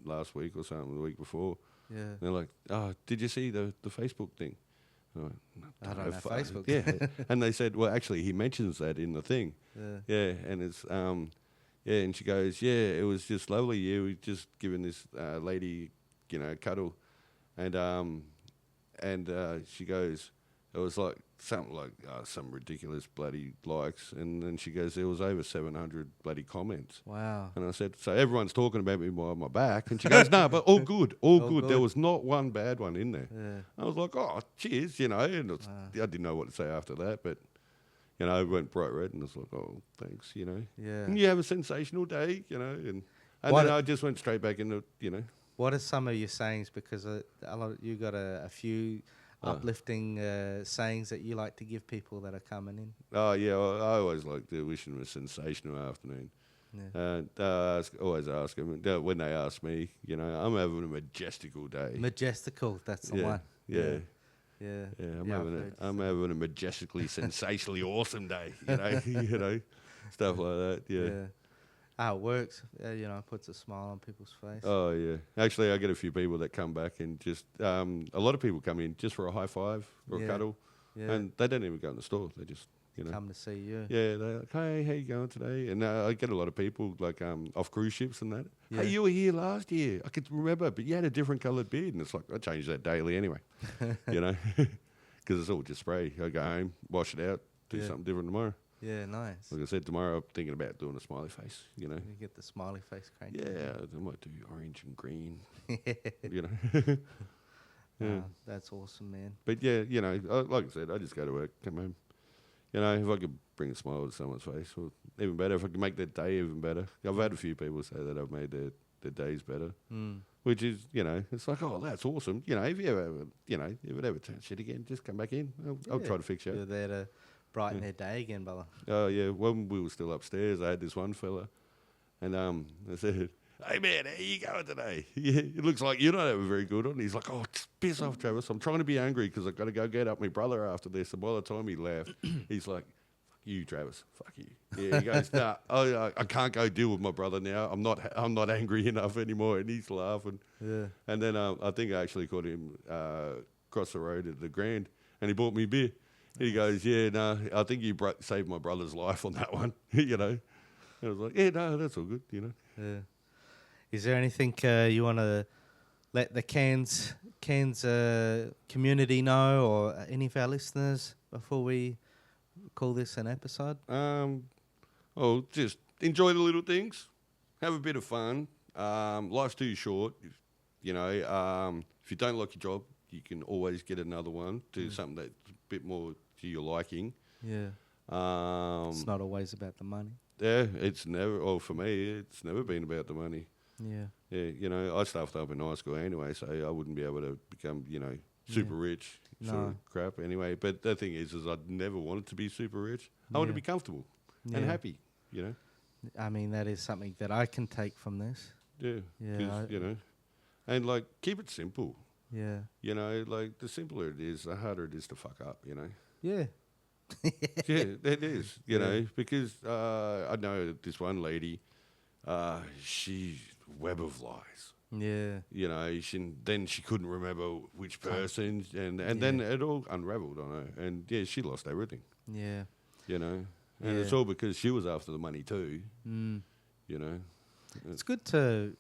last week or something, the week before. Yeah. And they're like, "Oh, did you see the Facebook thing?" I went, I don't have Facebook. Yeah. And they said, well, actually, he mentions that in the thing. Yeah. Yeah, and it's and she goes, "Yeah, it was just lovely. You were just giving this lady, a cuddle," and she goes, it was like something like some ridiculous bloody likes, and then she goes, there was over 700 bloody comments. Wow. And I said, so everyone's talking about me behind my back, and she goes, no, but all good, all good. There was not one bad one in there. Yeah. I was like, oh, cheers, you know. And I didn't know what to say after that, but you know, I went bright red, and I was like, oh, thanks, you know. Yeah. And you have a sensational day, you know, and then I just went straight back into, you know. What are some of your sayings? Because you got a few uplifting sayings that you like to give people that are coming in. Oh yeah, I always like to wish them a sensational afternoon. Yeah. Always ask them when they ask me, you know, I'm having a majestical day. Majestical, that's the one. Yeah. Yeah. I'm having a majestically, sensationally awesome day. You know, you know, stuff like that. Yeah. It works. You know, it puts a smile on people's face. Oh yeah. Actually, I get a few people that come back and just a lot of people come in just for a high five or a cuddle, and they don't even go in the store. They just come to see you. Yeah, they're like, hey, how you going today? And I get a lot of people like off cruise ships and that. Yeah. Hey, you were here last year. I could remember, but you had a different coloured beard. And it's like, I change that daily anyway, you know, because it's all just spray. I go home, wash it out, do something different tomorrow. Yeah, nice. Like I said, tomorrow I'm thinking about doing a smiley face, you know. You get the smiley face crank. Yeah, I might do orange and green, you know. Yeah. That's awesome, man. But yeah, you know, like I said, I just go to work, come home. You know, if I could bring a smile to someone's face, well, even better. If I could make their day even better. I've had a few people say that I've made their days better, which is, you know, it's like, oh, that's awesome. You know, if it ever turns shit again, just come back in. I'll try to fix you. You're there to brighten their day again, brother. Oh, yeah. When we were still upstairs, I had this one fella, and I said, hey, man, how you going today? Yeah, it looks like you don't have a very good one. He's like, oh, piss off, Travis. I'm trying to be angry because I've got to go get up my brother after this. And by the time he left, he's like, fuck you, Travis. Fuck you. Yeah, he goes, nah, I can't go deal with my brother now. I'm not angry enough anymore. And he's laughing. Yeah. And then I think I actually caught him across the road at the Grand, and he bought me beer. He goes, yeah, no, I think you saved my brother's life on that one, you know. And I was like, yeah, no, that's all good, you know. Yeah. Is there anything you want to let the Cairns community know, or any of our listeners, before we call this an episode? Just enjoy the little things, have a bit of fun. Life's too short, you know. If you don't like your job, you can always get another one. Do something that's a bit more to your liking. Yeah. It's not always about the money. Yeah, it's never. Or for me, it's never been about the money. Yeah. Yeah, you know, I stuffed up in high school anyway, so I wouldn't be able to become, you know, super rich sort of crap anyway. But the thing is I'd never wanted to be super rich. I want to be comfortable and happy, you know. I mean, that is something that I can take from this. Yeah. Yeah. You know, and like, keep it simple. Yeah. You know, like, the simpler it is, the harder it is to fuck up, you know. Yeah. Yeah, it is, you know, because I know this one lady, she's web of lies. Yeah. You know, then she couldn't remember which person, and then it all unraveled on her. And, yeah, she lost everything. Yeah. You know, and it's all because she was after the money too, you know. It's good to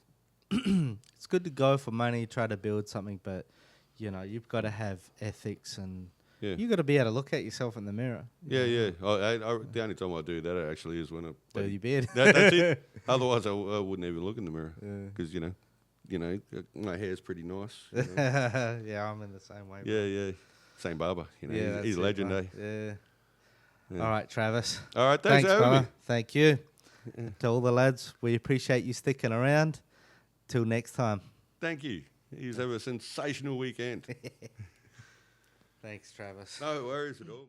it's good to go for money, try to build something, but, you know, you've got to have ethics, and you got to be able to look at yourself in the mirror. Yeah. The only time I do that actually is when I do your beard. That's it. Otherwise, I wouldn't even look in the mirror because you know, my hair's pretty nice. You know? Yeah, I'm in the same way. Yeah. Same barber. You know, he's a legend, eh? Yeah. All right, Travis. All right, thanks for having me. Thank you. To all the lads, we appreciate you sticking around. Till next time. Thank you. You have a sensational weekend. Thanks, Travis. No worries at all.